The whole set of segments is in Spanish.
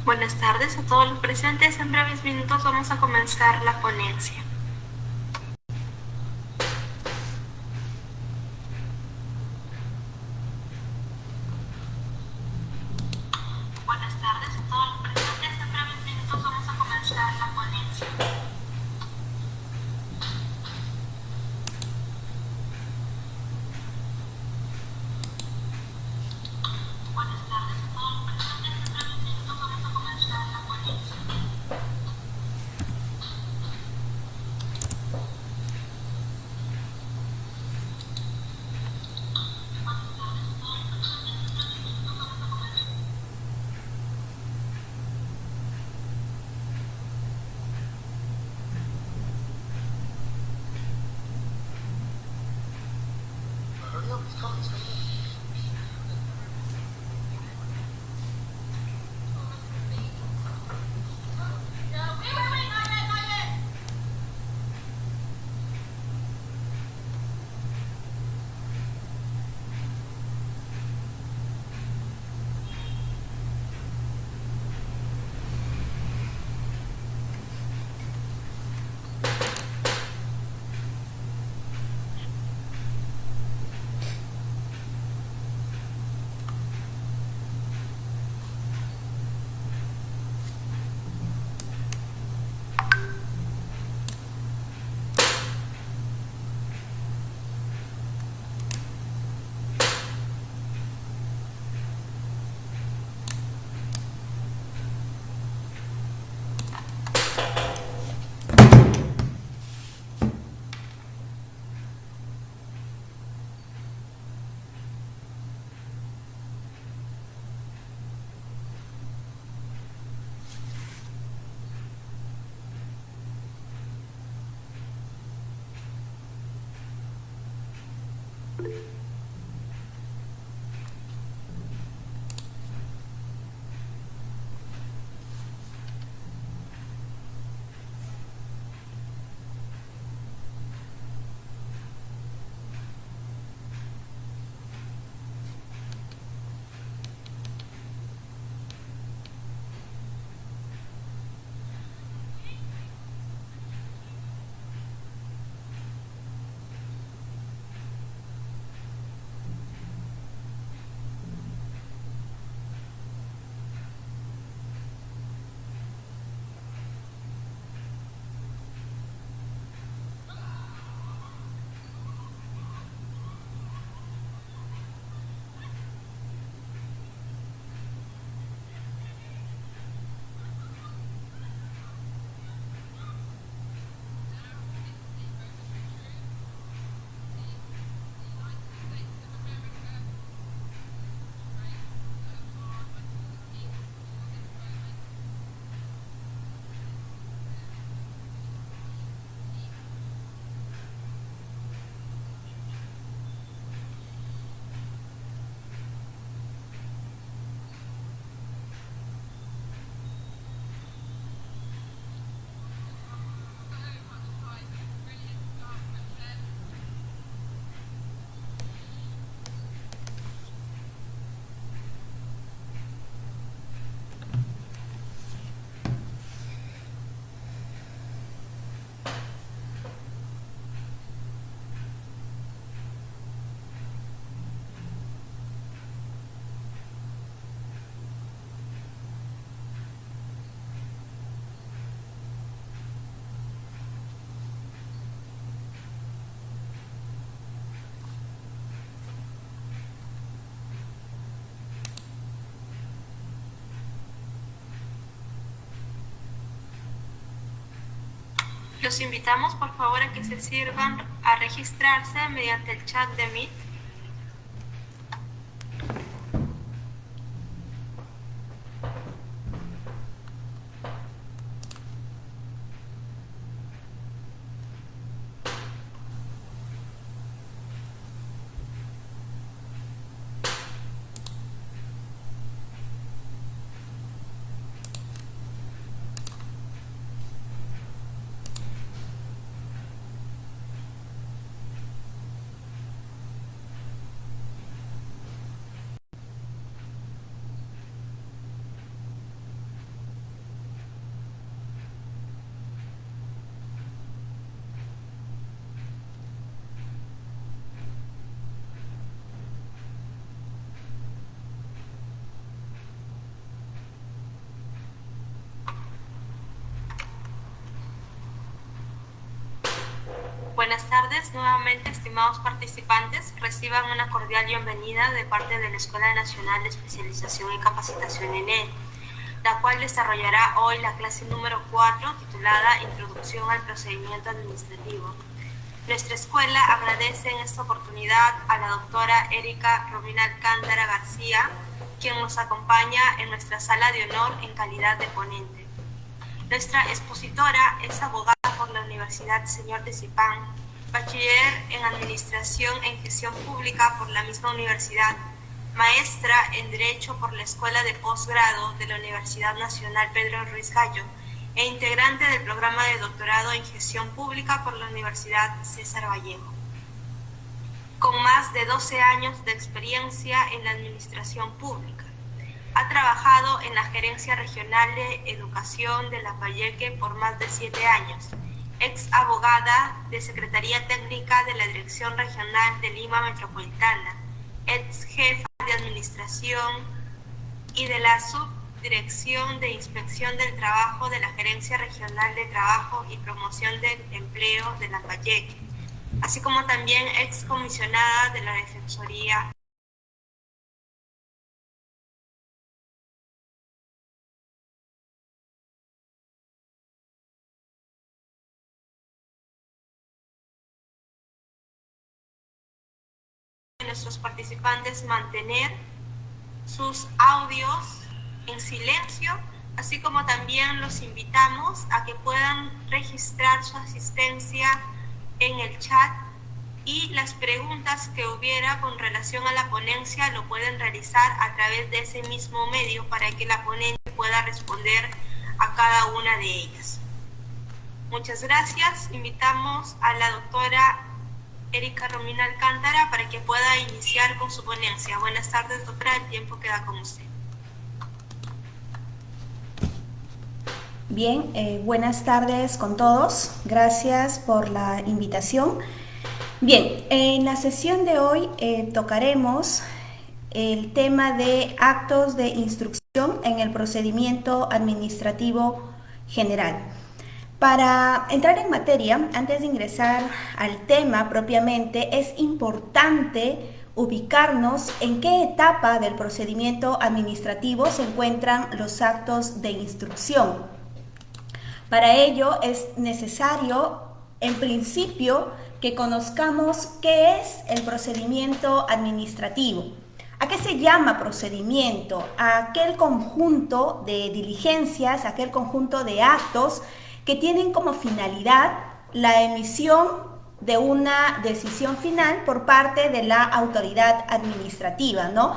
Buenas tardes a todos los presentes. En breves minutos vamos a comenzar la ponencia. Buenas tardes a todos los presentes. En breves minutos vamos a comenzar la ponencia. Buenas tardes a todos los presentes. En breves minutos vamos a comenzar la ponencia. Los invitamos por favor a que se sirvan a registrarse mediante el chat de Meet. nuevamente, estimados participantes. Reciban una cordial bienvenida de parte de la Escuela Nacional de Especialización y Capacitación ENED, la cual desarrollará hoy la clase número 4, titulada Introducción al Procedimiento Administrativo. Nuestra escuela agradece en esta oportunidad a la doctora Erika Romina Alcántara García, quien nos acompaña en nuestra sala de honor en calidad de ponente. Nuestra expositora es abogada por la Universidad Señor de Zipán, bachiller en Administración e Gestión Pública por la misma universidad, maestra en Derecho por la Escuela de Posgrado de la Universidad Nacional Pedro Ruiz Gallo e integrante del programa de doctorado en Gestión Pública por la Universidad César Vallejo. Con más de 12 años de experiencia en la administración pública, ha trabajado en la Gerencia Regional de Educación de Lambayeque por más de 7 años, ex abogada de Secretaría Técnica de la Dirección Regional de Lima Metropolitana, ex jefa de Administración y de la Subdirección de Inspección del Trabajo de la Gerencia Regional de Trabajo y Promoción del Empleo de Lambayeque, así como también ex comisionada de la Defensoría. Nuestros participantes mantener sus audios en silencio, así como también los invitamos a que puedan registrar su asistencia en el chat y las preguntas que hubiera con relación a la ponencia lo pueden realizar a través de ese mismo medio para que la ponente pueda responder a cada una de ellas. Muchas gracias. Invitamos a la doctora Erika Romina Alcántara para que pueda iniciar con su ponencia. Buenas tardes, doctora. El tiempo queda con usted. Bien, buenas tardes con todos. Gracias por la invitación. Bien, en la sesión de hoy tocaremos el tema de actos de instrucción en el procedimiento administrativo general. Para entrar en materia, antes de ingresar al tema propiamente, es importante ubicarnos en qué etapa del procedimiento administrativo se encuentran los actos de instrucción. Para ello es necesario, en principio, que conozcamos qué es el procedimiento administrativo. ¿A qué se llama procedimiento? A aquel conjunto de diligencias, aquel conjunto de actos que tienen como finalidad la emisión de una decisión final por parte de la autoridad administrativa, ¿no?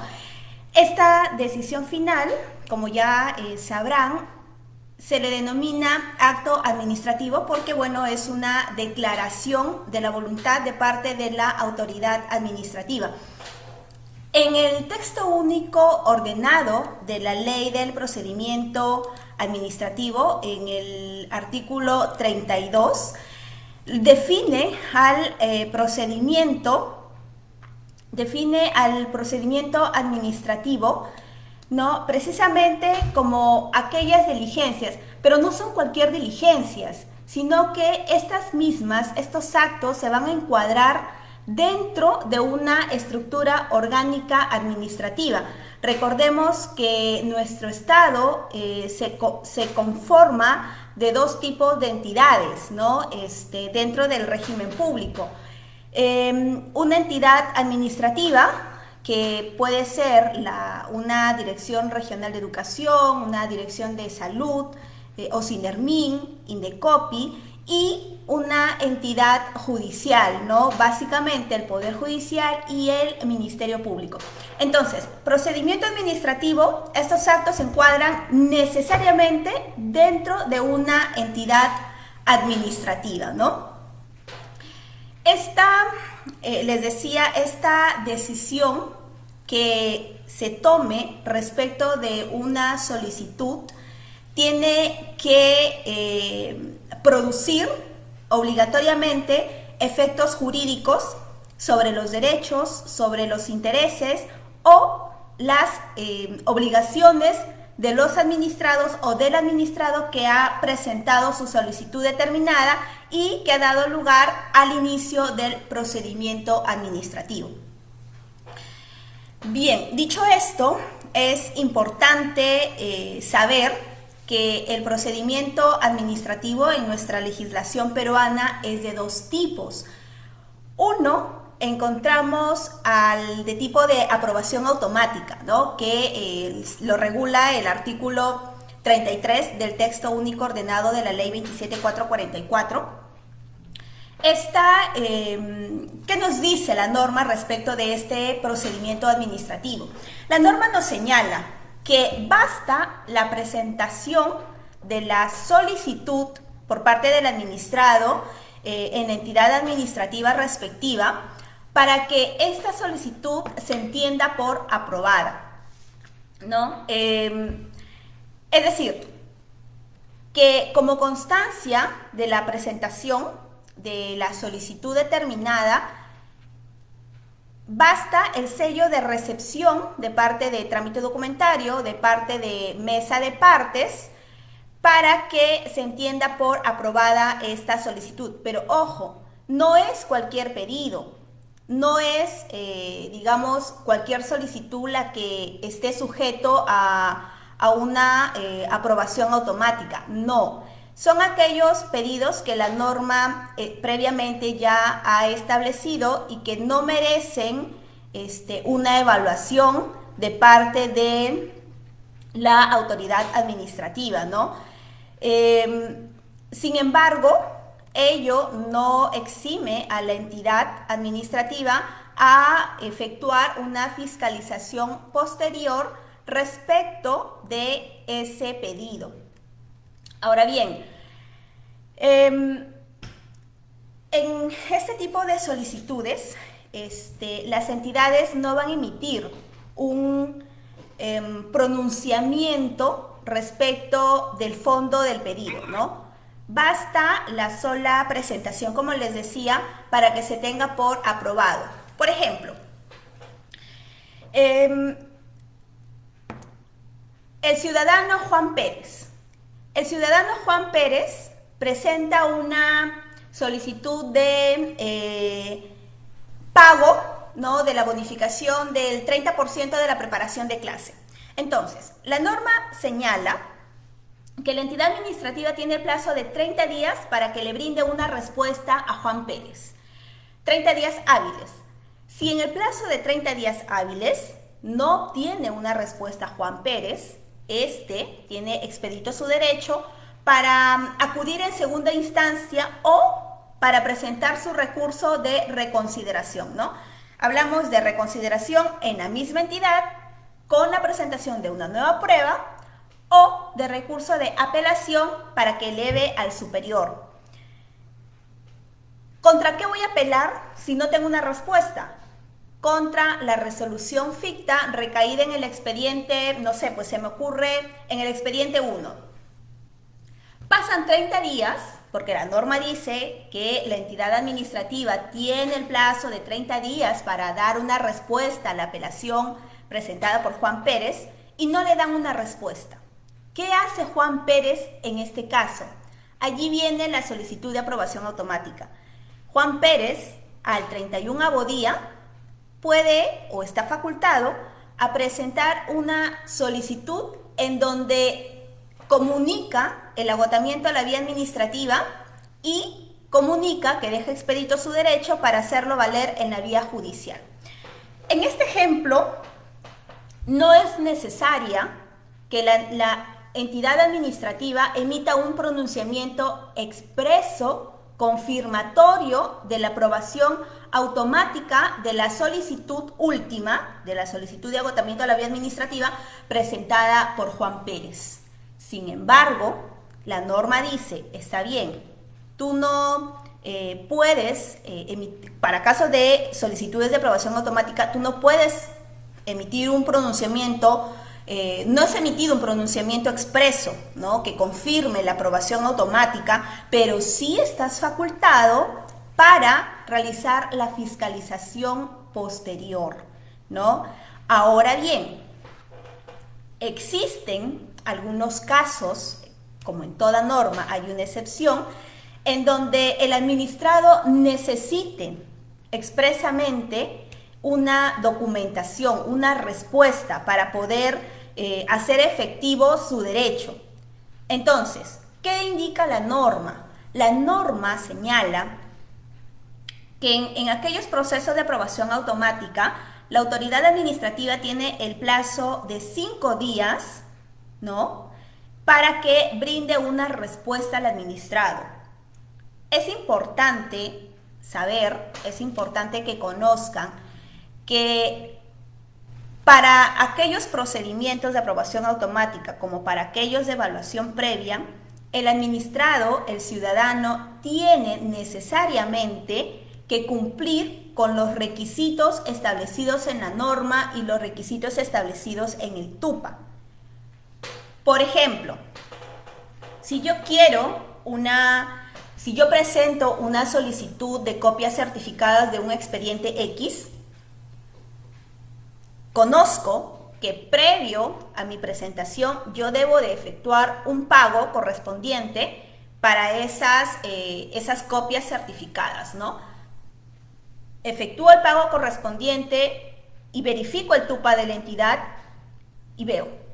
Esta decisión final, como ya sabrán, se le denomina acto administrativo porque, bueno, es una declaración de la voluntad de parte de la autoridad administrativa. En el texto único ordenado de la Ley del Procedimiento Administrativo, en el artículo 32, define al procedimiento administrativo, ¿no? Precisamente como aquellas diligencias, pero no son cualquier diligencias, sino que estos actos se van a encuadrar dentro de una estructura orgánica administrativa. Recordemos que nuestro Estado se conforma de dos tipos de entidades, ¿no? Dentro del régimen público. Una entidad administrativa, que puede ser una Dirección Regional de Educación, una Dirección de Salud, o SINERMIN, INDECOPI, y una entidad judicial, ¿no? Básicamente el Poder Judicial y el Ministerio Público. Entonces, procedimiento administrativo, estos actos se encuadran necesariamente dentro de una entidad administrativa, ¿no? Les decía, esta decisión que se tome respecto de una solicitud tiene que producir obligatoriamente efectos jurídicos sobre los derechos, sobre los intereses o las obligaciones de los administrados o del administrado que ha presentado su solicitud determinada y que ha dado lugar al inicio del procedimiento administrativo. Bien, dicho esto, es importante saber que el procedimiento administrativo en nuestra legislación peruana es de dos tipos. Uno, encontramos al de tipo de aprobación automática, ¿no? Que lo regula el artículo 33 del texto único ordenado de la ley 27444. ¿Qué nos dice la norma respecto de este procedimiento administrativo? La norma nos señala que basta la presentación de la solicitud por parte del administrado en la entidad administrativa respectiva para que esta solicitud se entienda por aprobada, ¿no? Es decir, que como constancia de la presentación de la solicitud determinada, basta el sello de recepción de parte de trámite documentario, de parte de mesa de partes, para que se entienda por aprobada esta solicitud. Pero ojo, no es cualquier pedido. No es, digamos, cualquier solicitud la que esté sujeto a una aprobación automática. No, son aquellos pedidos que la norma previamente ya ha establecido y que no merecen una evaluación de parte de la autoridad administrativa, ¿no? Sin embargo, ello no exime a la entidad administrativa a efectuar una fiscalización posterior respecto de ese pedido. Ahora bien, en este tipo de solicitudes, las entidades no van a emitir un pronunciamiento respecto del fondo del pedido, ¿no? Basta la sola presentación, como les decía, para que se tenga por aprobado. Por ejemplo, el ciudadano Juan Pérez. El ciudadano Juan Pérez presenta una solicitud de pago, ¿no?, de la bonificación del 30% de la preparación de clase. Entonces, la norma señala que la entidad administrativa tiene el plazo de 30 días para que le brinde una respuesta a Juan Pérez. 30 días hábiles. Si en el plazo de 30 días hábiles no obtiene una respuesta a Juan Pérez, tiene expedito su derecho para acudir en segunda instancia o para presentar su recurso de reconsideración, ¿no? Hablamos de reconsideración en la misma entidad con la presentación de una nueva prueba o de recurso de apelación para que eleve al superior. ¿Contra qué voy a apelar si no tengo una respuesta? Contra la resolución ficta recaída en el expediente, no sé, pues se me ocurre en el expediente 1. Pasan 30 días, porque la norma dice que la entidad administrativa tiene el plazo de 30 días para dar una respuesta a la apelación presentada por Juan Pérez y no le dan una respuesta. ¿Qué hace Juan Pérez en este caso? Allí viene la solicitud de aprobación automática. Juan Pérez, al 31º día, puede o está facultado a presentar una solicitud en donde comunica el agotamiento de la vía administrativa y comunica que deja expedito su derecho para hacerlo valer en la vía judicial. En este ejemplo, no es necesaria que la entidad administrativa emita un pronunciamiento expreso confirmatorio de la aprobación automática de la solicitud última, de la solicitud de agotamiento de la vía administrativa presentada por Juan Pérez. Sin embargo, la norma dice, está bien, tú no puedes para casos de solicitudes de aprobación automática, tú no puedes emitir un pronunciamiento, no es emitido un pronunciamiento expreso, ¿no?, que confirme la aprobación automática, pero sí estás facultado para realizar la fiscalización posterior, ¿no? Ahora bien, existen algunos casos, como en toda norma hay una excepción, en donde el administrado necesite expresamente una documentación, una respuesta para poder hacer efectivo su derecho. Entonces, ¿qué indica la norma? La norma señala que en aquellos procesos de aprobación automática, la autoridad administrativa tiene el plazo de 5 días, ¿no?, para que brinde una respuesta al administrado. Es importante saber, es importante que conozcan que para aquellos procedimientos de aprobación automática como para aquellos de evaluación previa, el administrado, el ciudadano, tiene necesariamente que cumplir con los requisitos establecidos en la norma y los requisitos establecidos en el TUPA. Por ejemplo, si yo presento una solicitud de copias certificadas de un expediente X, conozco que previo a mi presentación yo debo de efectuar un pago correspondiente para esas copias certificadas, ¿no? Efectúo el pago correspondiente y verifico el TUPA de la entidad y veo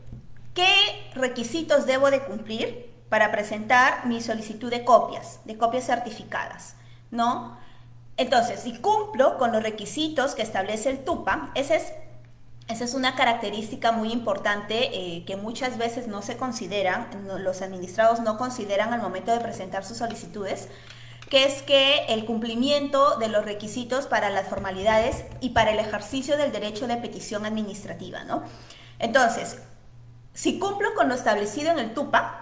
qué requisitos debo de cumplir para presentar mi solicitud de copias certificadas, ¿no? Entonces, si cumplo con los requisitos que establece el TUPA, esa es una característica muy importante que muchas veces no se consideran, los administrados no consideran al momento de presentar sus solicitudes, que es que el cumplimiento de los requisitos para las formalidades y para el ejercicio del derecho de petición administrativa, ¿no? Entonces, si cumplo con lo establecido en el TUPA,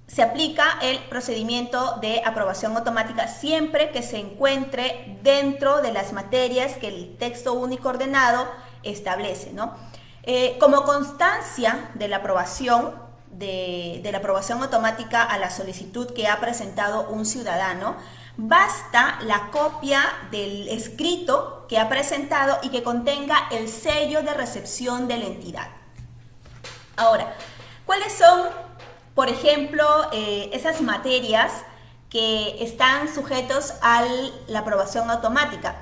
se aplica el procedimiento de aprobación automática siempre que se encuentre dentro de las materias que el texto único ordenado establece, ¿no? Como constancia de la aprobación, de la aprobación automática a la solicitud que ha presentado un ciudadano, basta la copia del escrito que ha presentado y que contenga el sello de recepción de la entidad. Ahora, ¿cuáles son, por ejemplo, esas materias que están sujetos a la aprobación automática?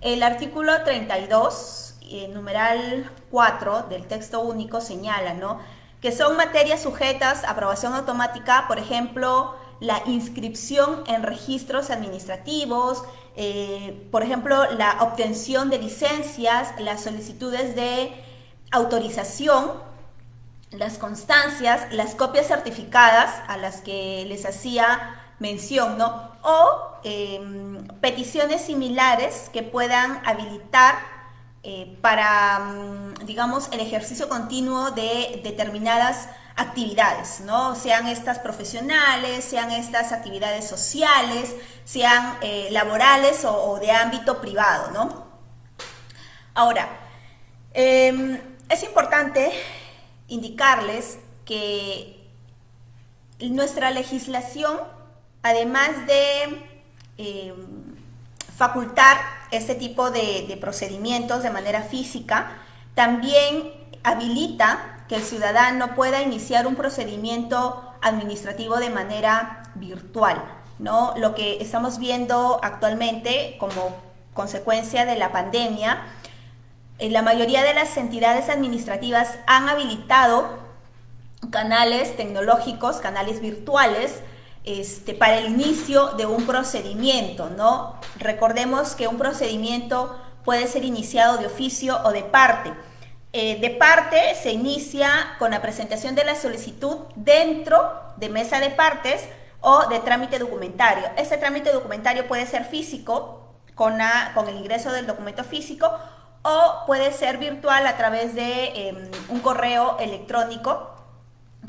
El artículo 32, numeral 4 del texto único señala, ¿no?, que son materias sujetas a aprobación automática, por ejemplo, la inscripción en registros administrativos, por ejemplo, la obtención de licencias, las solicitudes de autorización, las constancias, las copias certificadas a las que les hacía mención, ¿no?, o peticiones similares que puedan habilitar para, digamos, el ejercicio continuo de determinadas actividades, ¿no? Sean estas profesionales, sean estas actividades sociales, sean laborales o de ámbito privado, ¿no? Ahora, es importante indicarles que nuestra legislación, además de facultar este tipo de procedimientos de manera física, también habilita que el ciudadano pueda iniciar un procedimiento administrativo de manera virtual, ¿no? Lo que estamos viendo actualmente como consecuencia de la pandemia, la mayoría de las entidades administrativas han habilitado canales tecnológicos, canales virtuales, para el inicio de un procedimiento, ¿no? Recordemos que un procedimiento puede ser iniciado de oficio o de parte. De parte se inicia con la presentación de la solicitud dentro de mesa de partes o de trámite documentario. Este trámite documentario puede ser físico, con el ingreso del documento físico, o puede ser virtual a través de un correo electrónico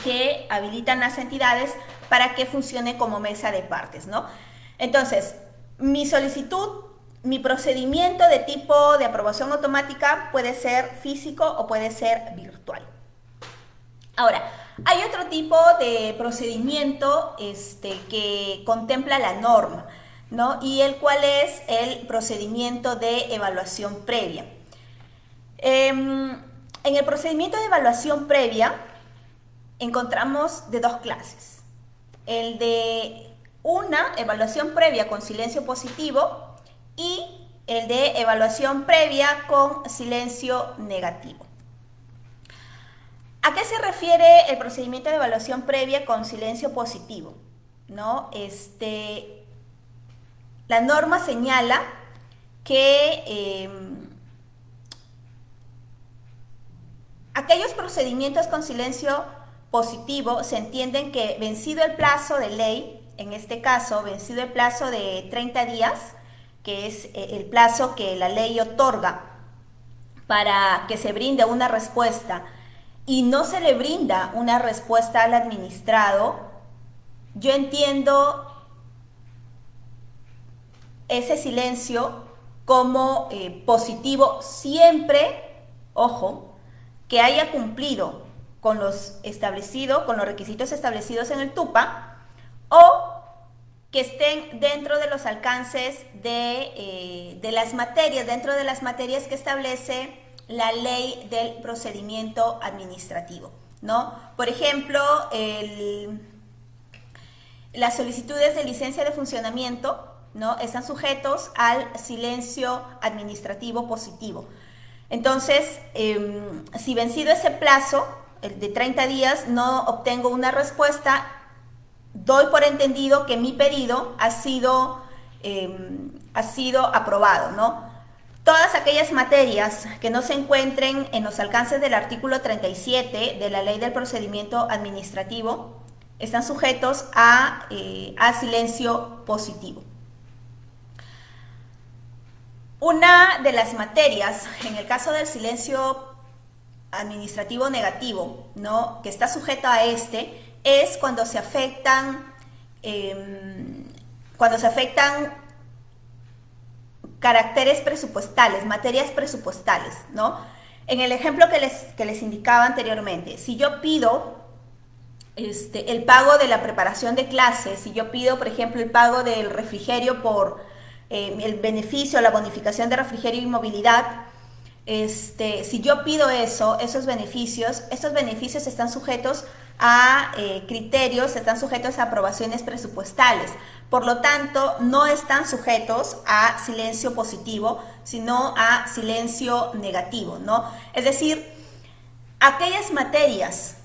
que habilitan las entidades para que funcione como mesa de partes, ¿no? Entonces, mi solicitud, mi procedimiento de tipo de aprobación automática puede ser físico o puede ser virtual. Ahora, hay otro tipo de procedimiento que contempla la norma, ¿no? Y el cual es el procedimiento de evaluación previa. En el procedimiento de evaluación previa encontramos de dos clases. El de una evaluación previa con silencio positivo y el de evaluación previa con silencio negativo. ¿A qué se refiere el procedimiento de evaluación previa con silencio positivo? ¿No? La norma señala que aquellos procedimientos con silencio positivo se entienden que vencido el plazo de ley, en este caso vencido el plazo de 30 días, que es el plazo que la ley otorga para que se brinde una respuesta, y no se le brinda una respuesta al administrado, yo entiendo ese silencio como positivo siempre, ojo, que haya cumplido con los requisitos establecidos en el TUPA, o que estén dentro de los alcances de las materias, dentro de las materias que establece la ley del procedimiento administrativo, ¿no? Por ejemplo, las solicitudes de licencia de funcionamiento, ¿no?, están sujetos al silencio administrativo positivo. Entonces, si vencido ese plazo, el de 30 días, no obtengo una respuesta, doy por entendido que mi pedido ha sido aprobado, ¿no? Todas aquellas materias que no se encuentren en los alcances del artículo 37 de la Ley del Procedimiento Administrativo están sujetos a silencio positivo. Una de las materias, en el caso del silencio administrativo negativo, ¿no?, que está sujeto a es cuando se afectan caracteres presupuestales, materias presupuestales, ¿no? En el ejemplo que les indicaba anteriormente, si yo pido el pago de la preparación de clases, si yo pido, por ejemplo, el pago del refrigerio por el beneficio, la bonificación de refrigerio y movilidad, si yo pido estos beneficios están sujetos a criterios, están sujetos a aprobaciones presupuestales. Por lo tanto, no están sujetos a silencio positivo, sino a silencio negativo, ¿no? Es decir, aquellas materias,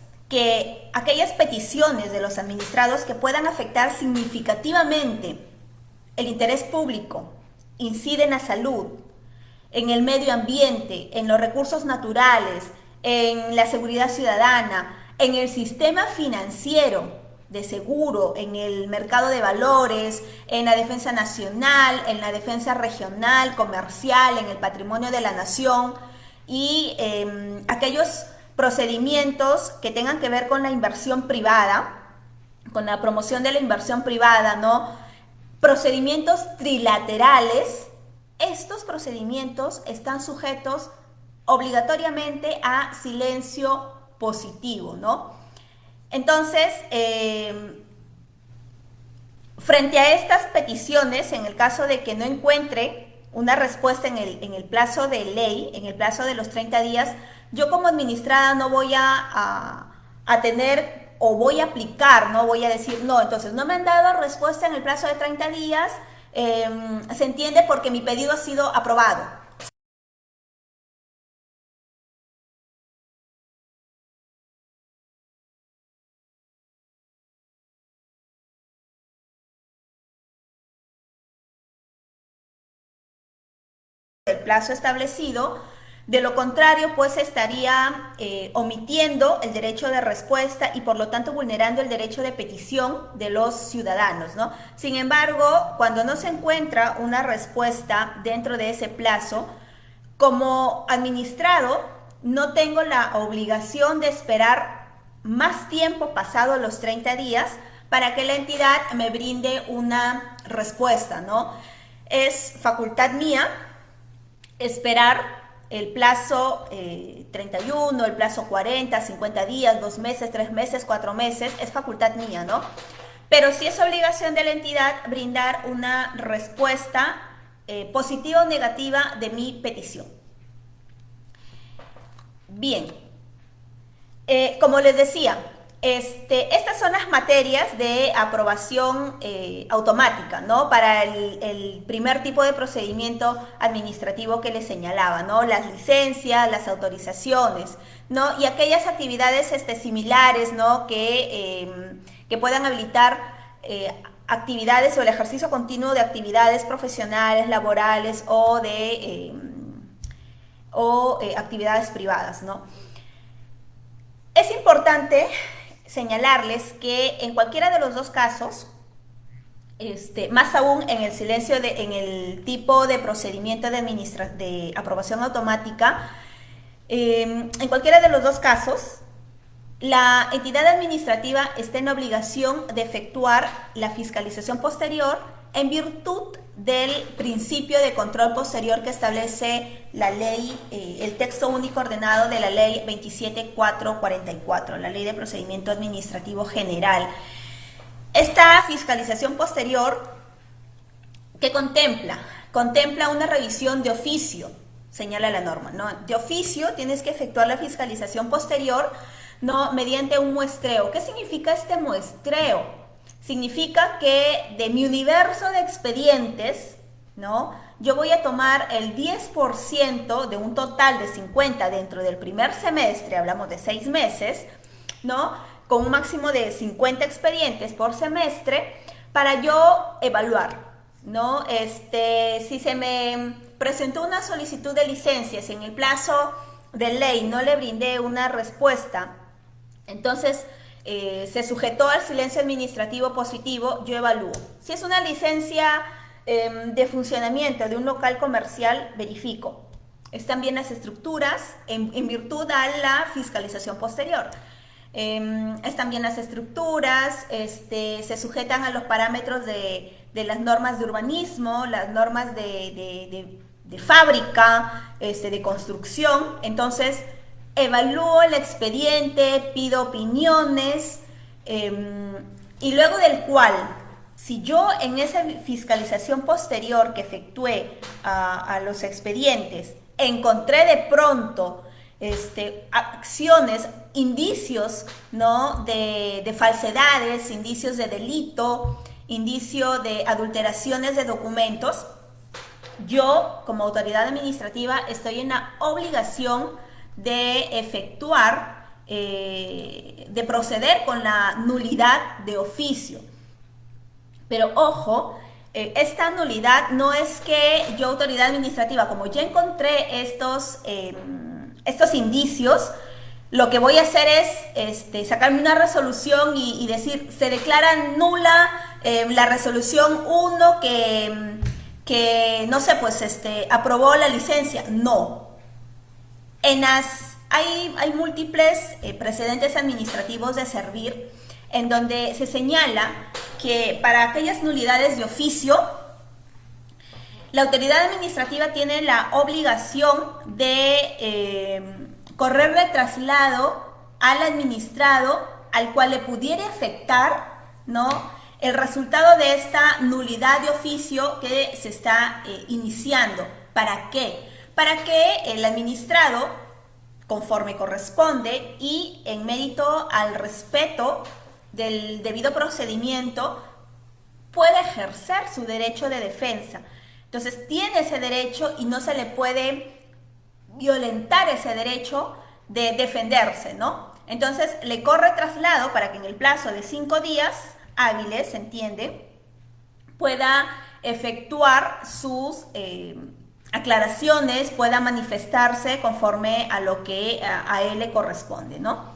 aquellas peticiones de los administrados que puedan afectar significativamente el interés público, inciden en la salud, en el medio ambiente, en los recursos naturales, en la seguridad ciudadana, en el sistema financiero de seguro, en el mercado de valores, en la defensa nacional, en la defensa regional, comercial, en el patrimonio de la nación y aquellos procedimientos que tengan que ver con la inversión privada, con la promoción de la inversión privada, ¿no? Procedimientos trilaterales, estos procedimientos están sujetos obligatoriamente a silencio positivo, ¿no? Entonces, frente a estas peticiones, en el caso de que no encuentre una respuesta en el plazo de ley, en el plazo de los 30 días, yo como administrada no voy a tener o voy a aplicar, no voy a decir, no, entonces no me han dado respuesta en el plazo de 30 días, se entiende porque mi pedido ha sido aprobado. El plazo establecido, de lo contrario, pues estaría omitiendo el derecho de respuesta y por lo tanto vulnerando el derecho de petición de los ciudadanos, ¿no? Sin embargo, cuando no se encuentra una respuesta dentro de ese plazo, como administrado, no tengo la obligación de esperar más tiempo pasado los 30 días para que la entidad me brinde una respuesta, ¿no? Es facultad mía esperar el plazo 31, el plazo 40, 50 días, 2 meses, 3 meses, 4 meses, es facultad mía, ¿no? Pero sí es obligación de la entidad brindar una respuesta positiva o negativa de mi petición. Bien, como les decía, Estas son las materias de aprobación automática, ¿no? Para el primer tipo de procedimiento administrativo que les señalaba, ¿no? Las licencias, las autorizaciones, ¿no? Y aquellas actividades similares, ¿no? Que puedan habilitar actividades o el ejercicio continuo de actividades profesionales, laborales o actividades privadas, ¿no? Es importante señalarles que en cualquiera de los dos casos, más aún en en el tipo de procedimiento de aprobación automática, en cualquiera de los dos casos, la entidad administrativa está en obligación de efectuar la fiscalización posterior en virtud del principio de control posterior que establece la ley, el texto único ordenado de la ley 27444, la ley de procedimiento administrativo general. Esta fiscalización posterior que contempla una revisión de oficio, señala la norma, ¿no? De oficio tienes que efectuar la fiscalización posterior, ¿no? Mediante un muestreo. ¿Qué significa este muestreo? Significa que de mi universo de expedientes, ¿no? Yo voy a tomar el 10% de un total de 50 dentro del primer semestre, hablamos de 6 meses, ¿no? Con un máximo de 50 expedientes por semestre para yo evaluar, ¿no? Si se me presentó una solicitud de licencias en el plazo de ley, no le brindé una respuesta, entonces se sujetó al silencio administrativo positivo, yo evalúo. Si es una licencia de funcionamiento de un local comercial, verifico. Están bien las estructuras en virtud a la fiscalización posterior. Están bien las estructuras, se sujetan a los parámetros de las normas de urbanismo, las normas de fábrica, de construcción. Entonces, evalúo el expediente, pido opiniones, y luego del cual, si yo en esa fiscalización posterior que efectué a los expedientes encontré de pronto acciones, indicios, ¿no? de falsedades, indicios de delito, indicio de adulteraciones de documentos, yo como autoridad administrativa estoy en la obligación de efectuar, de proceder con la nulidad de oficio. Pero ojo, esta nulidad no es que yo, autoridad administrativa, como ya encontré estos indicios, lo que voy a hacer es sacarme una resolución y decir, se declara nula la resolución 1 que no sé, pues aprobó la licencia. No. Hay múltiples precedentes administrativos de servir en donde se señala que para aquellas nulidades de oficio, la autoridad administrativa tiene la obligación de correr de traslado al administrado al cual le pudiera afectar, ¿no?, el resultado de esta nulidad de oficio que se está iniciando. ¿Para qué? Para que el administrado, conforme corresponde y en mérito al respeto del debido procedimiento, pueda ejercer su derecho de defensa. Entonces tiene ese derecho y no se le puede violentar ese derecho de defenderse, ¿no? Entonces le corre traslado para que en el plazo de 5 días hábiles, ¿se entiende?, pueda efectuar sus aclaraciones, pueda manifestarse conforme a lo que a él le corresponde, ¿no?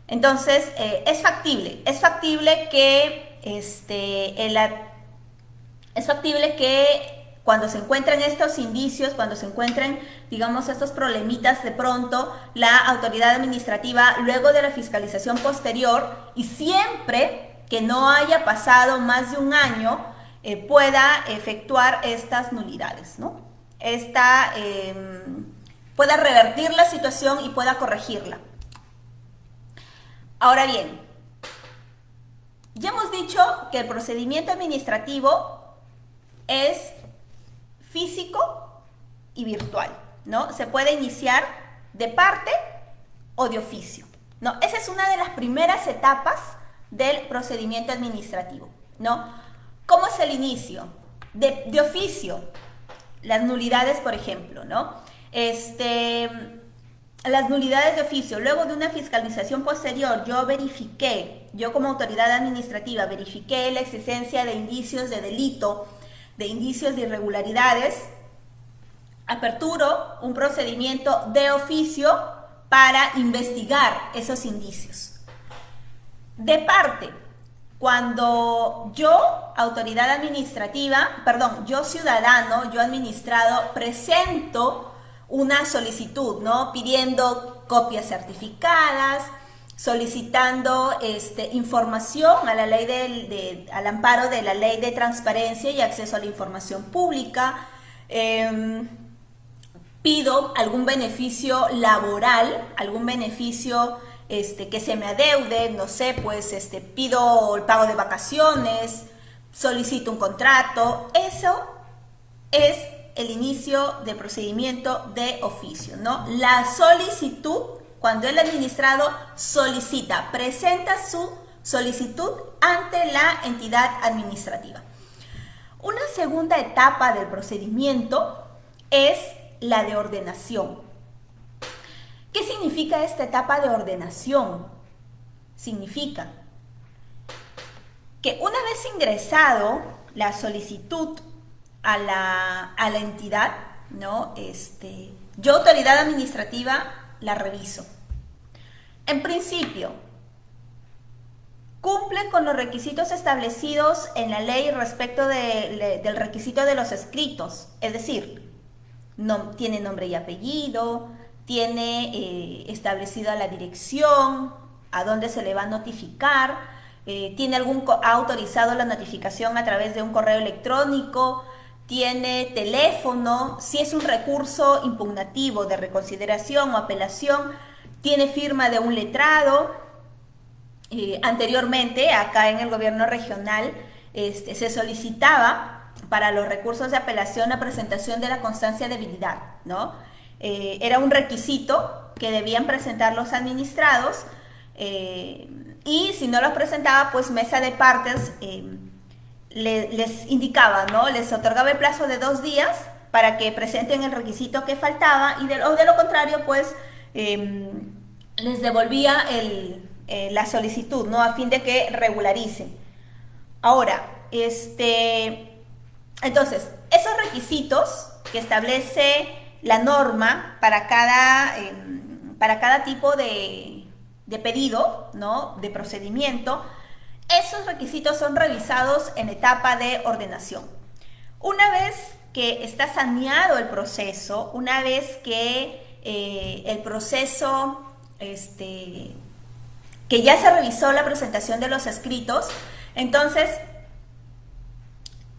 Entonces, es factible que cuando se encuentren estos indicios, cuando se encuentren, digamos, estos problemitas de pronto, la autoridad administrativa, luego de la fiscalización posterior, y siempre que no haya pasado más de un año, pueda efectuar estas nulidades, ¿no? Pueda revertir la situación y pueda corregirla. Ahora bien, ya hemos dicho que el procedimiento administrativo es físico y virtual, ¿no? Se puede iniciar de parte o de oficio. ¿no? Esa es una de las primeras etapas del procedimiento administrativo, ¿no? ¿Cómo es el inicio? De oficio, las nulidades, por ejemplo, ¿no? Las nulidades de oficio, luego de una fiscalización posterior, yo como autoridad administrativa verifiqué la existencia de indicios de delito, de indicios de irregularidades, aperturo un procedimiento de oficio para investigar esos indicios. De parte, cuando yo, autoridad administrativa, yo ciudadano, yo administrado, presento una solicitud, ¿no? Pidiendo copias certificadas, solicitando información a la ley al amparo de la Ley de Transparencia y Acceso a la Información Pública, pido algún beneficio laboral, algún beneficio que se me adeude, no sé, pues pido el pago de vacaciones, solicito un contrato. Eso es el inicio del procedimiento de oficio, ¿no? La solicitud, cuando el administrado solicita, presenta su solicitud ante la entidad administrativa. Una segunda etapa del procedimiento es la de ordenación. ¿Qué significa esta etapa de ordenación? Significa que una vez ingresado la solicitud a la entidad, ¿no? Yo, autoridad administrativa, la reviso. En principio, cumple con los requisitos establecidos en la ley respecto del requisito de los escritos, es decir, no, tiene nombre y apellido, tiene establecida la dirección, a dónde se le va a notificar, ha autorizado la notificación a través de un correo electrónico, tiene teléfono, si es un recurso impugnativo de reconsideración o apelación, tiene firma de un letrado. Anteriormente, acá en el gobierno regional, se solicitaba para los recursos de apelación la presentación de la constancia de habilidad, ¿no? Era un requisito que debían presentar los administrados y si no los presentaba, pues mesa de partes les indicaba, ¿no? Les otorgaba el plazo de 2 días para que presenten el requisito que faltaba o de lo contrario, pues les devolvía la solicitud, ¿no? A fin de que regularicen. Ahora, entonces, esos requisitos que establece la norma para cada tipo de pedido, ¿no? De procedimiento, esos requisitos son revisados en etapa de ordenación. Una vez que está saneado el proceso, una vez que el proceso, que ya se revisó la presentación de los escritos, entonces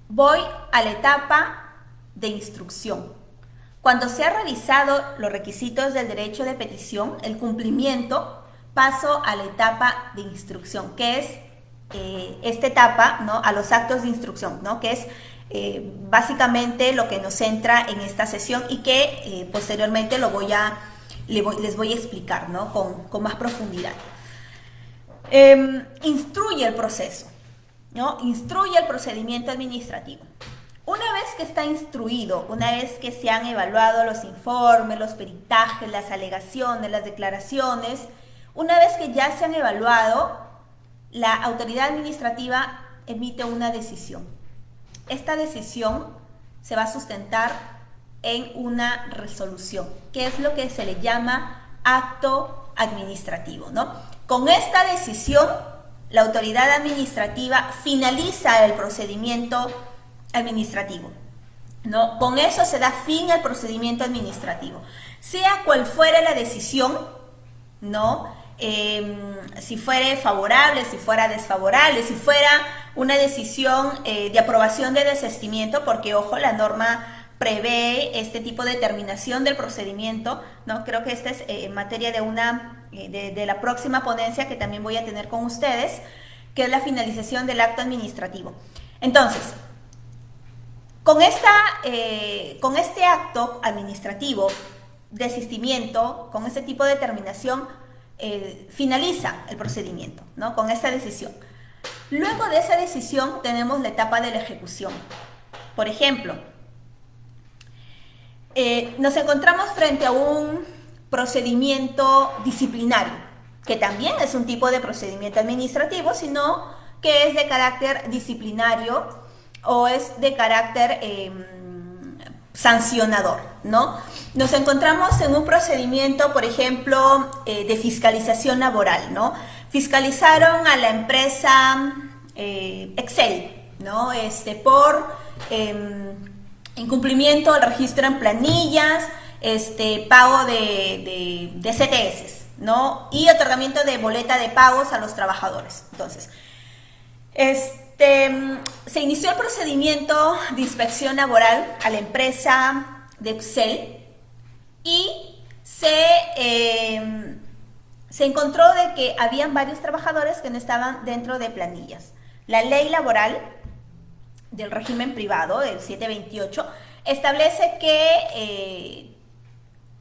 voy a la etapa de instrucción. Cuando se han revisado los requisitos del derecho de petición, el cumplimiento, paso a la etapa de instrucción, que es esta etapa, ¿no? A los actos de instrucción, ¿no? Que es básicamente lo que nos centra en esta sesión y que posteriormente les voy a explicar, ¿no? Con más profundidad. Instruye el proceso, ¿no? Instruye el procedimiento administrativo. Una vez que está instruido, una vez que se han evaluado los informes, los peritajes, las alegaciones, las declaraciones, una vez que ya se han evaluado, la autoridad administrativa emite una decisión. Esta decisión se va a sustentar en una resolución, que es lo que se le llama acto administrativo, ¿no? Con esta decisión, la autoridad administrativa finaliza el procedimiento administrativo, ¿no? Con eso se da fin al procedimiento administrativo. Sea cual fuera la decisión, ¿no? Si fuera favorable, si fuera desfavorable, si fuera una decisión de aprobación de desistimiento, porque ojo, la norma prevé este tipo de terminación del procedimiento, ¿no? Creo que esta es en materia de la próxima ponencia que también voy a tener con ustedes, que es la finalización del acto administrativo. Entonces, con este acto administrativo, desistimiento, con este tipo de terminación, finaliza el procedimiento, ¿no? Con esta decisión. Luego de esa decisión tenemos la etapa de la ejecución. Por ejemplo, nos encontramos frente a un procedimiento disciplinario, que también es un tipo de procedimiento administrativo, sino que es de carácter disciplinario o es de carácter sancionador, ¿no? Nos encontramos en un procedimiento, por ejemplo, de fiscalización laboral, ¿no? Fiscalizaron a la empresa Excel, ¿no? Por incumplimiento del registro en planillas, pago de CTS, ¿no? Y otorgamiento de boleta de pagos a los trabajadores. Entonces, se inició el procedimiento de inspección laboral a la empresa de Excel y se encontró de que habían varios trabajadores que no estaban dentro de planillas. La ley laboral del régimen privado, el 728, establece que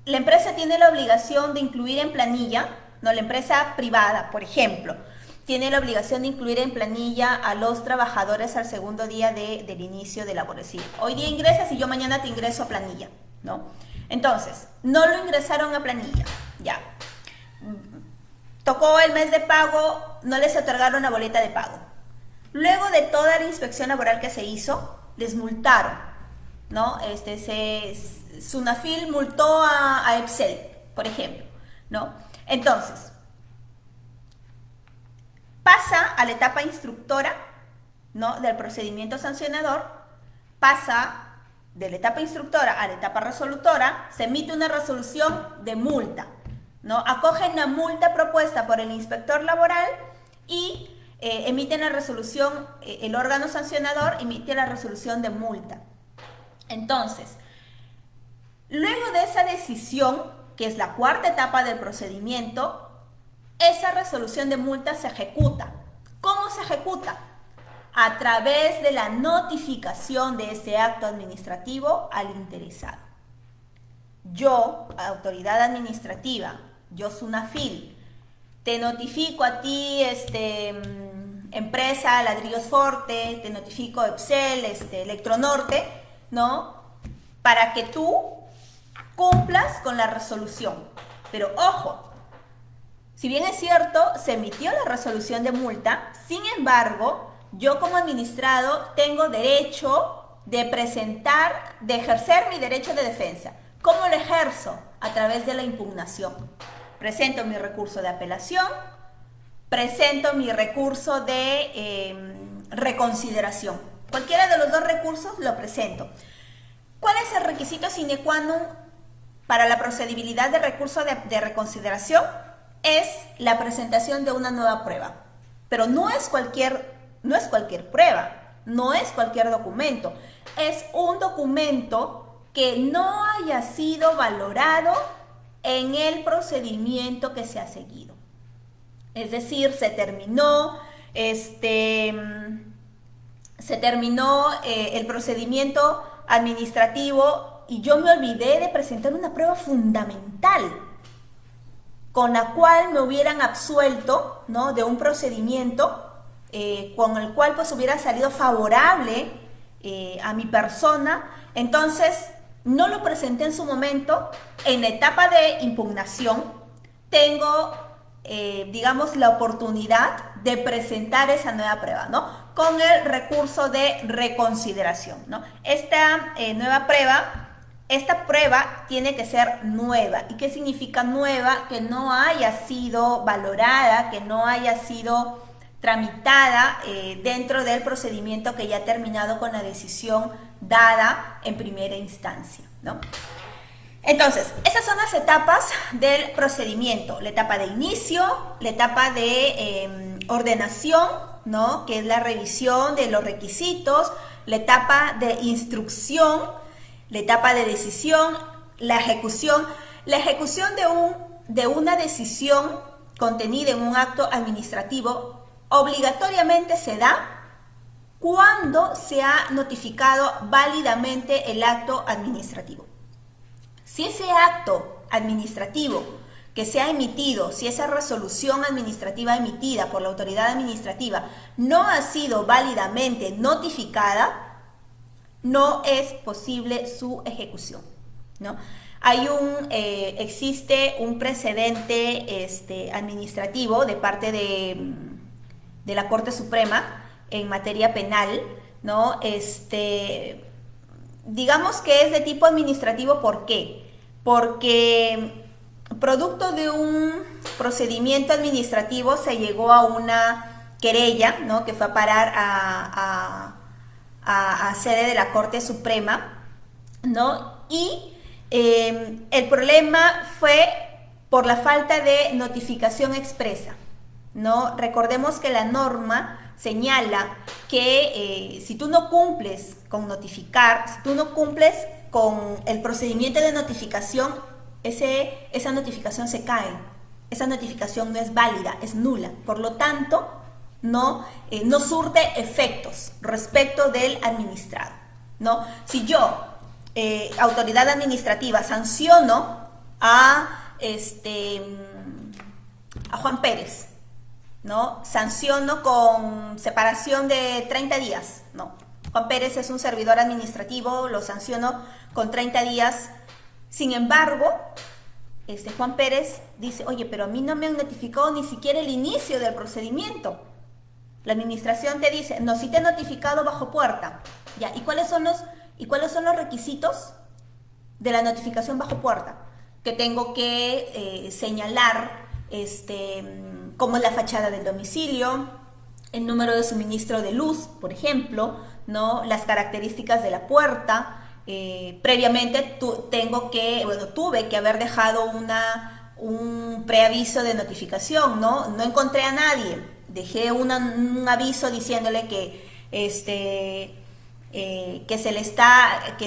la empresa tiene la obligación de incluir en planilla, no, la empresa privada, por ejemplo, tiene la obligación de incluir en planilla a los trabajadores al segundo día del inicio de labor. Es decir, hoy día ingresas y yo mañana te ingreso a planilla, ¿no? Entonces, no lo ingresaron a planilla, ya. Tocó el mes de pago, no les otorgaron la boleta de pago. Luego de toda la inspección laboral que se hizo, les multaron, ¿no? Sunafil multó a Excel, por ejemplo, ¿no? Entonces, pasa a la etapa instructora, ¿no? Del procedimiento sancionador, pasa de la etapa instructora a la etapa resolutora, se emite una resolución de multa, ¿no? Acogen la multa propuesta por el inspector laboral y emiten la resolución, el órgano sancionador emite la resolución de multa. Entonces, luego de esa decisión, que es la cuarta etapa del procedimiento, esa resolución de multa se ejecuta. ¿Cómo se ejecuta? A través de la notificación de ese acto administrativo al interesado. Yo, autoridad administrativa, yo Sunafil, te notifico a ti, empresa Ladrillos Forte, te notifico Excel, Electronorte, ¿no? Para que tú cumplas con la resolución. Pero ojo, si bien es cierto, se emitió la resolución de multa, sin embargo, yo como administrado tengo derecho de presentar, de ejercer mi derecho de defensa. ¿Cómo lo ejerzo? A través de la impugnación. Presento mi recurso de apelación, presento mi recurso de reconsideración. Cualquiera de los dos recursos lo presento. ¿Cuál es el requisito sine qua non para la procedibilidad de recurso de reconsideración? Es la presentación de una nueva prueba. Pero no es cualquier prueba, no es cualquier documento. Es un documento que no haya sido valorado en el procedimiento que se ha seguido. Es decir, se terminó el procedimiento administrativo y yo me olvidé de presentar una prueba fundamental con la cual me hubieran absuelto, ¿no?, de un procedimiento con el cual pues hubiera salido favorable a mi persona. Entonces no lo presenté en su momento. En la etapa de impugnación tengo digamos la oportunidad de presentar esa nueva prueba, ¿no?, con el recurso de reconsideración, ¿no? Esta prueba tiene que ser nueva. ¿Y qué significa nueva? Que no haya sido valorada, que no haya sido tramitada dentro del procedimiento que ya ha terminado con la decisión dada en primera instancia, ¿no? Entonces, esas son las etapas del procedimiento. La etapa de inicio, la etapa de ordenación, ¿no?, que es la revisión de los requisitos, la etapa de instrucción, la etapa de decisión, la ejecución. La ejecución de una decisión contenida en un acto administrativo obligatoriamente se da cuando se ha notificado válidamente el acto administrativo. Si ese acto administrativo que se ha emitido, si esa resolución administrativa emitida por la autoridad administrativa no ha sido válidamente notificada, no es posible su ejecución, ¿no? Existe un precedente administrativo de parte de la Corte Suprema en materia penal, ¿no? Digamos que es de tipo administrativo, ¿por qué? Porque producto de un procedimiento administrativo se llegó a una querella, ¿no? Que fue a parar a sede de la Corte Suprema, ¿no? Y el problema fue por la falta de notificación expresa, ¿no? Recordemos que la norma señala que si tú no cumples con notificar, si tú no cumples con el procedimiento de notificación, esa notificación se cae, esa notificación no es válida, es nula, por lo tanto no surte efectos respecto del administrado, ¿no? Si yo, autoridad administrativa, sanciono a Juan Pérez, ¿no? Sanciono con separación de 30 días, ¿no? Juan Pérez es un servidor administrativo, lo sanciono con 30 días. Sin embargo, Juan Pérez dice, oye, pero a mí no me han notificado ni siquiera el inicio del procedimiento. La administración te dice, no, sí te he notificado bajo puerta. Ya, ¿y cuáles son los requisitos de la notificación bajo puerta? Que tengo que señalar como la fachada del domicilio, el número de suministro de luz, por ejemplo, ¿no? Las características de la puerta. Previamente tuve que haber dejado un preaviso de notificación, ¿no? No encontré a nadie, dejé un aviso diciéndole que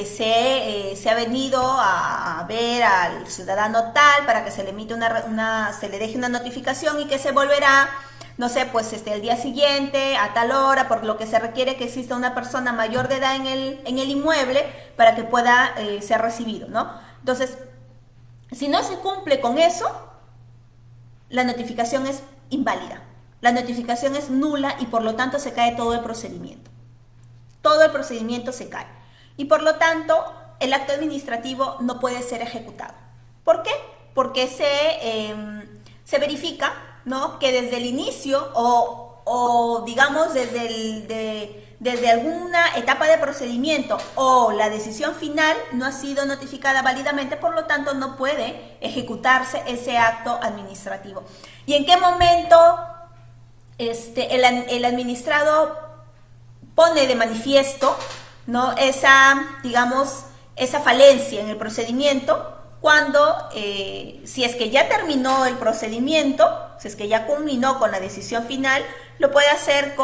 se ha venido a ver al ciudadano tal para que se le emite se le deje una notificación y que se volverá, no sé, pues el día siguiente a tal hora, por lo que se requiere que exista una persona mayor de edad en el inmueble para que pueda ser recibido, ¿no? Entonces, si no se cumple con eso, la notificación es inválida, la notificación es nula y por lo tanto se cae todo el procedimiento. Todo el procedimiento se cae. Y por lo tanto, el acto administrativo no puede ser ejecutado. ¿Por qué? Porque se verifica, ¿no? Que desde el inicio o digamos desde alguna etapa de procedimiento o la decisión final no ha sido notificada válidamente, por lo tanto no puede ejecutarse ese acto administrativo. ¿Y en qué momento el administrado pone de manifiesto, ¿no? esa falencia en el procedimiento? Cuando, si es que ya terminó el procedimiento, si es que ya culminó con la decisión final, lo puede hacer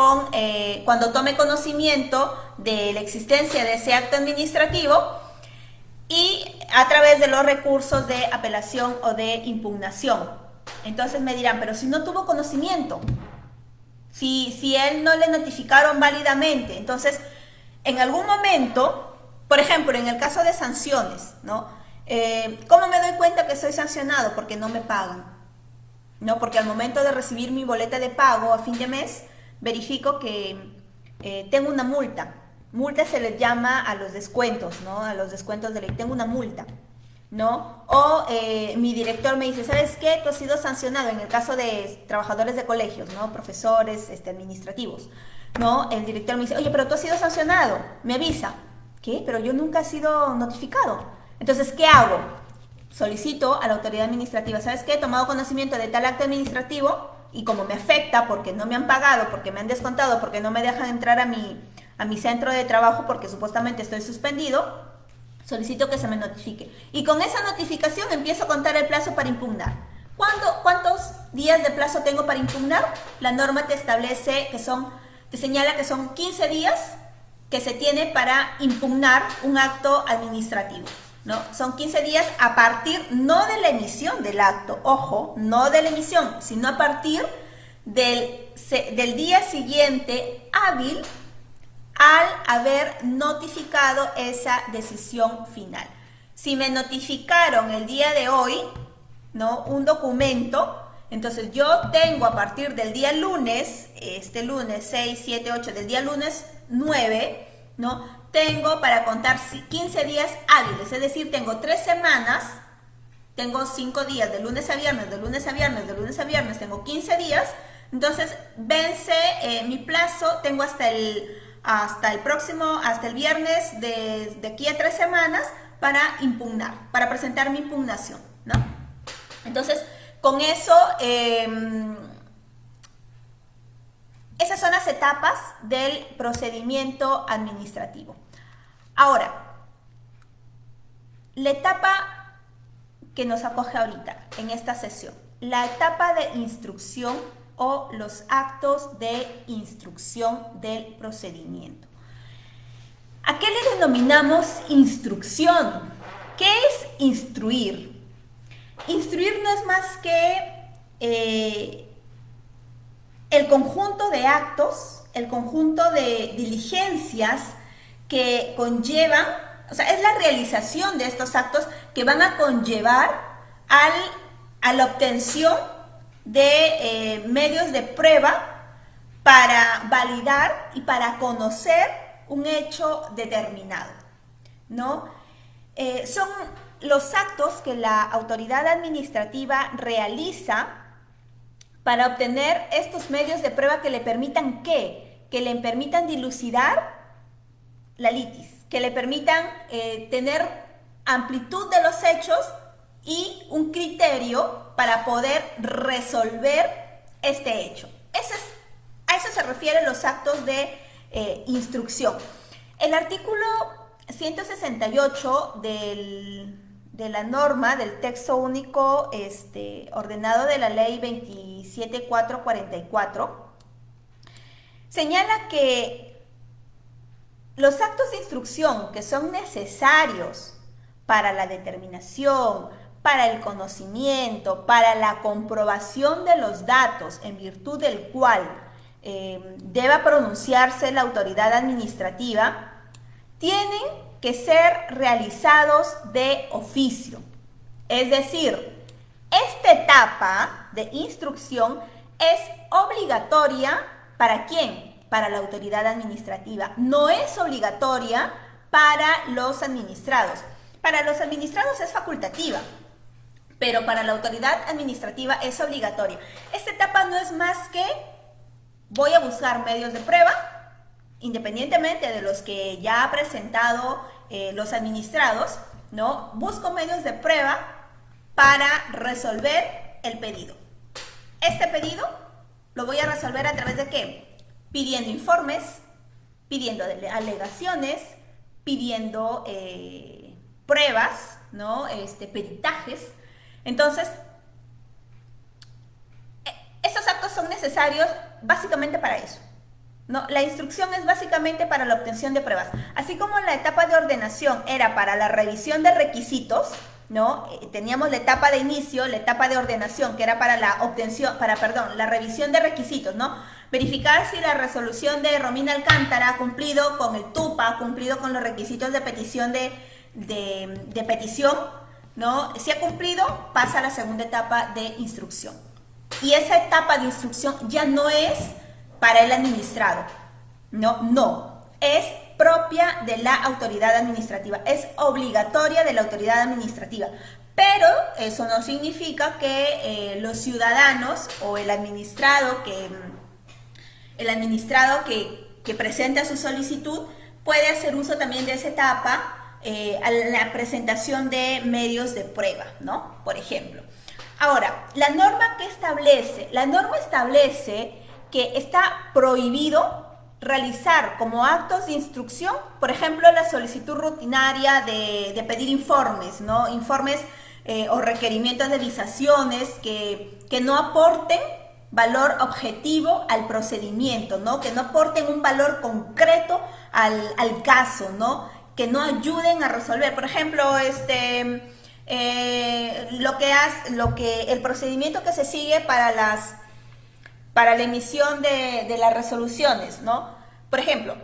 cuando tome conocimiento de la existencia de ese acto administrativo y a través de los recursos de apelación o de impugnación. Entonces me dirán, pero si no tuvo conocimiento, si él no le notificaron válidamente, entonces en algún momento, por ejemplo, en el caso de sanciones, ¿no? ¿Cómo me doy cuenta que soy sancionado? Porque no me pagan, ¿no? Porque al momento de recibir mi boleta de pago a fin de mes, verifico que tengo una multa. Multa se les llama a los descuentos, ¿no? A los descuentos de ley. Tengo una multa, ¿no? O mi director me dice, ¿sabes qué? Tú has sido sancionado, en el caso de trabajadores de colegios, ¿no? Profesores, administrativos, ¿no? El director me dice, oye, pero tú has sido sancionado, me avisa. ¿Qué? Pero yo nunca he sido notificado. Entonces, ¿qué hago? Solicito a la autoridad administrativa, ¿sabes qué? He tomado conocimiento de tal acto administrativo y como me afecta porque no me han pagado, porque me han descontado, porque no me dejan entrar a mi centro de trabajo porque supuestamente estoy suspendido, solicito que se me notifique. Y con esa notificación empiezo a contar el plazo para impugnar. ¿Cuántos días de plazo tengo para impugnar? La norma te establece te señala que son 15 días que se tiene para impugnar un acto administrativo, ¿no? Son 15 días a partir, no de la emisión del acto, ojo, no de la emisión, sino a partir del día siguiente hábil al haber notificado esa decisión final. Si me notificaron el día de hoy, ¿no? Un documento. Entonces yo tengo a partir del día lunes, este lunes 6, 7, 8, del día lunes 9, ¿no? Tengo para contar 15 días hábiles, es decir, tengo 3 semanas, tengo 5 días, de lunes a viernes, de lunes a viernes, de lunes a viernes, tengo 15 días, entonces vence mi plazo, tengo hasta el viernes de aquí a 3 semanas para impugnar, para presentar mi impugnación, ¿no? Entonces, con eso, esas son las etapas del procedimiento administrativo. Ahora, la etapa que nos acoge ahorita en esta sesión, la etapa de instrucción o los actos de instrucción del procedimiento. ¿A qué le denominamos instrucción? ¿Qué es instruir? Instruir no es más que el conjunto de actos, el conjunto de diligencias que conllevan, o sea, es la realización de estos actos que van a conllevar a la obtención de medios de prueba para validar y para conocer un hecho determinado, ¿no? Son los actos que la autoridad administrativa realiza para obtener estos medios de prueba que le permitan ¿qué? Que le permitan dilucidar la litis, que le permitan tener amplitud de los hechos y un criterio para poder resolver este hecho. A eso se refieren los actos de instrucción. El artículo 168 de la norma del texto único ordenado de la ley 27444 señala que los actos de instrucción que son necesarios para la determinación, para el conocimiento, para la comprobación de los datos en virtud del cual deba pronunciarse la autoridad administrativa, tienen que ser realizados de oficio. Es decir, esta etapa de instrucción es obligatoria ¿para quién? Para la autoridad administrativa. No es obligatoria para los administrados. Para los administrados es facultativa, pero para la autoridad administrativa es obligatoria. Esta etapa no es más que voy a buscar medios de prueba, independientemente de los que ya ha presentado los administrados, ¿no? Busco medios de prueba para resolver el pedido. Este pedido lo voy a resolver a través de ¿qué? Pidiendo informes, pidiendo alegaciones, pidiendo pruebas, ¿no? Peritajes. Entonces, estos actos son necesarios básicamente para eso, ¿no? La instrucción es básicamente para la obtención de pruebas. Así como la etapa de ordenación era para la revisión de requisitos, ¿no? Teníamos la etapa de inicio, la etapa de ordenación, que era para la revisión de requisitos, ¿no? Verificar si la resolución de Romina Alcántara ha cumplido con el TUPA, ha cumplido con los requisitos de petición de petición, ¿no? Si ha cumplido, pasa a la segunda etapa de instrucción. Y esa etapa de instrucción ya no es para el administrado, no, es propia de la autoridad administrativa, es obligatoria de la autoridad administrativa, pero eso no significa que los ciudadanos o el administrado que presenta su solicitud puede hacer uso también de esa etapa a la presentación de medios de prueba, ¿no? Por ejemplo. Ahora, la norma establece que está prohibido realizar como actos de instrucción, por ejemplo, la solicitud rutinaria de pedir informes, ¿no? Informes o requerimientos de visaciones que no aporten valor objetivo al procedimiento, ¿no? Que no aporten un valor concreto al caso, ¿no? Que no ayuden a resolver. Por ejemplo, el procedimiento que se sigue para la emisión de las resoluciones, ¿no? Por ejemplo,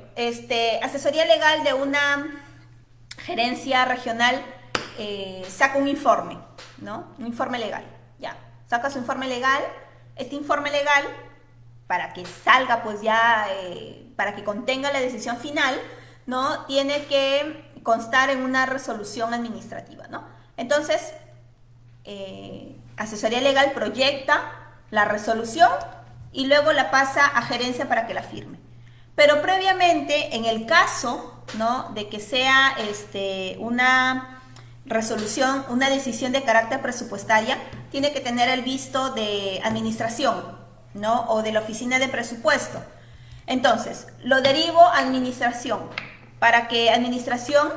asesoría legal de una gerencia regional saca un informe, ¿no? Un informe legal. saca su informe legal. Este informe legal, para que salga pues ya, para que contenga la decisión final, ¿no? Tiene que constar en una resolución administrativa, ¿no? Entonces, asesoría legal proyecta la resolución y luego la pasa a gerencia para que la firme. Pero previamente, en el caso, ¿no?, de que sea una resolución, una decisión de carácter presupuestaria, tiene que tener el visto de administración, ¿no?, o de la oficina de presupuesto. Entonces, lo derivo a administración, para que administración,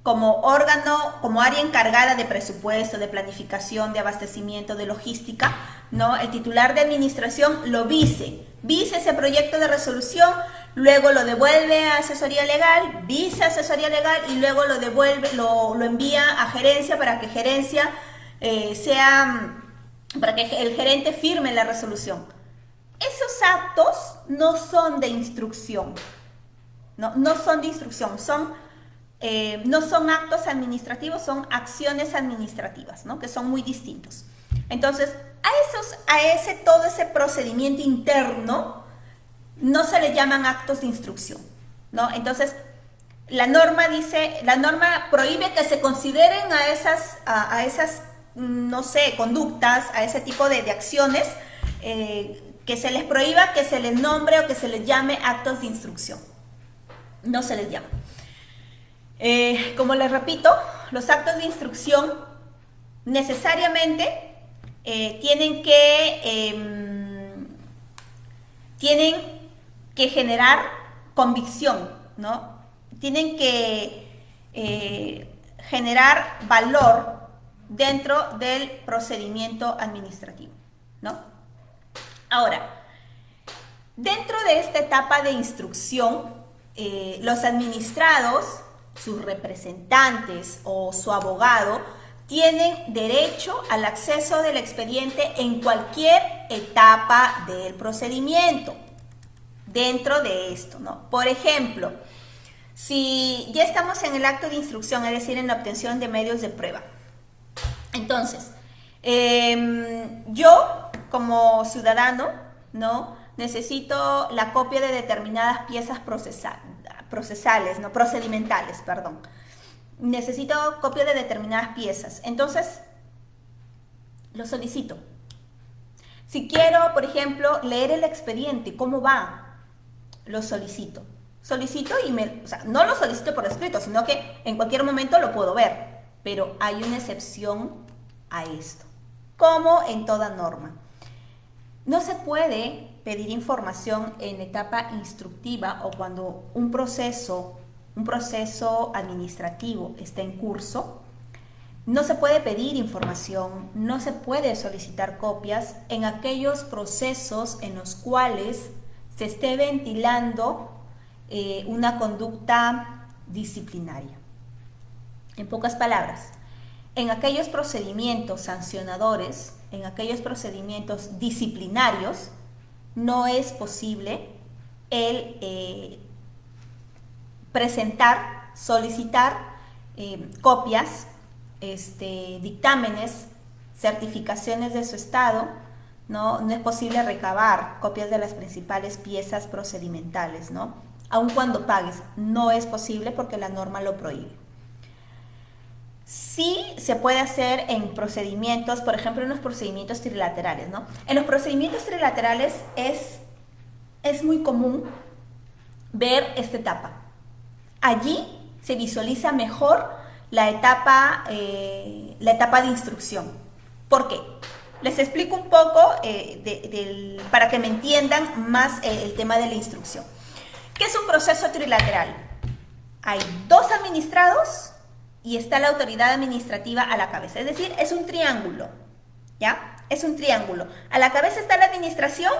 como órgano, como área encargada de presupuesto, de planificación, de abastecimiento, de logística, ¿no?, el titular de administración lo vise ese proyecto de resolución, luego lo devuelve a asesoría legal, visa asesoría legal y luego lo devuelve, lo envía a gerencia para que gerencia para que el gerente firme la resolución. Esos actos no son de instrucción, no son de instrucción, no son actos administrativos, son acciones administrativas, ¿no?, que son muy distintos. Entonces, todo ese procedimiento interno no se le llaman actos de instrucción, ¿no? Entonces, la norma prohíbe que se consideren a esas, no sé, conductas, a ese tipo de acciones, que se les prohíba que se les nombre o que se les llame actos de instrucción. No se les llama. Como les repito, los actos de instrucción necesariamente tienen que generar convicción, ¿no? Tienen que generar valor dentro del procedimiento administrativo, ¿no? Ahora, dentro de esta etapa de instrucción, los administrados, sus representantes o su abogado tienen derecho al acceso del expediente en cualquier etapa del procedimiento. Dentro de esto, ¿no? Por ejemplo, si ya estamos en el acto de instrucción, es decir, en la obtención de medios de prueba. Entonces, yo como ciudadano, ¿no?, necesito la copia de determinadas piezas procedimentales. Necesito copia de determinadas piezas. Entonces, lo solicito. Si quiero, por ejemplo, leer el expediente, ¿cómo va? Lo solicito. No lo solicito por escrito, sino que en cualquier momento lo puedo ver. Pero hay una excepción a esto, como en toda norma. No se puede pedir información en etapa instructiva o cuando un proceso administrativo está en curso. No se puede pedir información, no se puede solicitar copias en aquellos procesos en los cuales se esté ventilando una conducta disciplinaria. En pocas palabras, en aquellos procedimientos sancionadores, en aquellos procedimientos disciplinarios, no es posible el solicitar copias, dictámenes, certificaciones de su estado. No es posible recabar copias de las principales piezas procedimentales, ¿no? Aun cuando pagues, no es posible porque la norma lo prohíbe. Sí se puede hacer en procedimientos, por ejemplo, en los procedimientos trilaterales, ¿no? En los procedimientos trilaterales es muy común ver esta etapa. Allí se visualiza mejor la etapa de instrucción. ¿Por qué? Les explico un poco para que me entiendan más el tema de la instrucción. ¿Qué es un proceso trilateral? Hay dos administrados y está la autoridad administrativa a la cabeza. Es decir, es un triángulo, ¿ya? Es un triángulo. A la cabeza está la administración,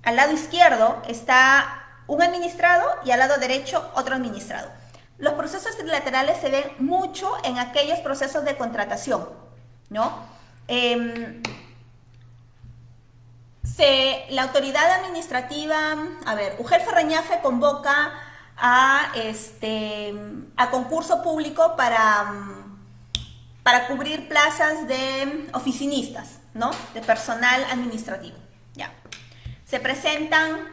al lado izquierdo está un administrado y al lado derecho otro administrado. Los procesos trilaterales se ven mucho en aquellos procesos de contratación, ¿no? La autoridad administrativa, UGEL Ferreñafe convoca a concurso público para para cubrir plazas de oficinistas, ¿no? De personal administrativo. Ya. Se presentan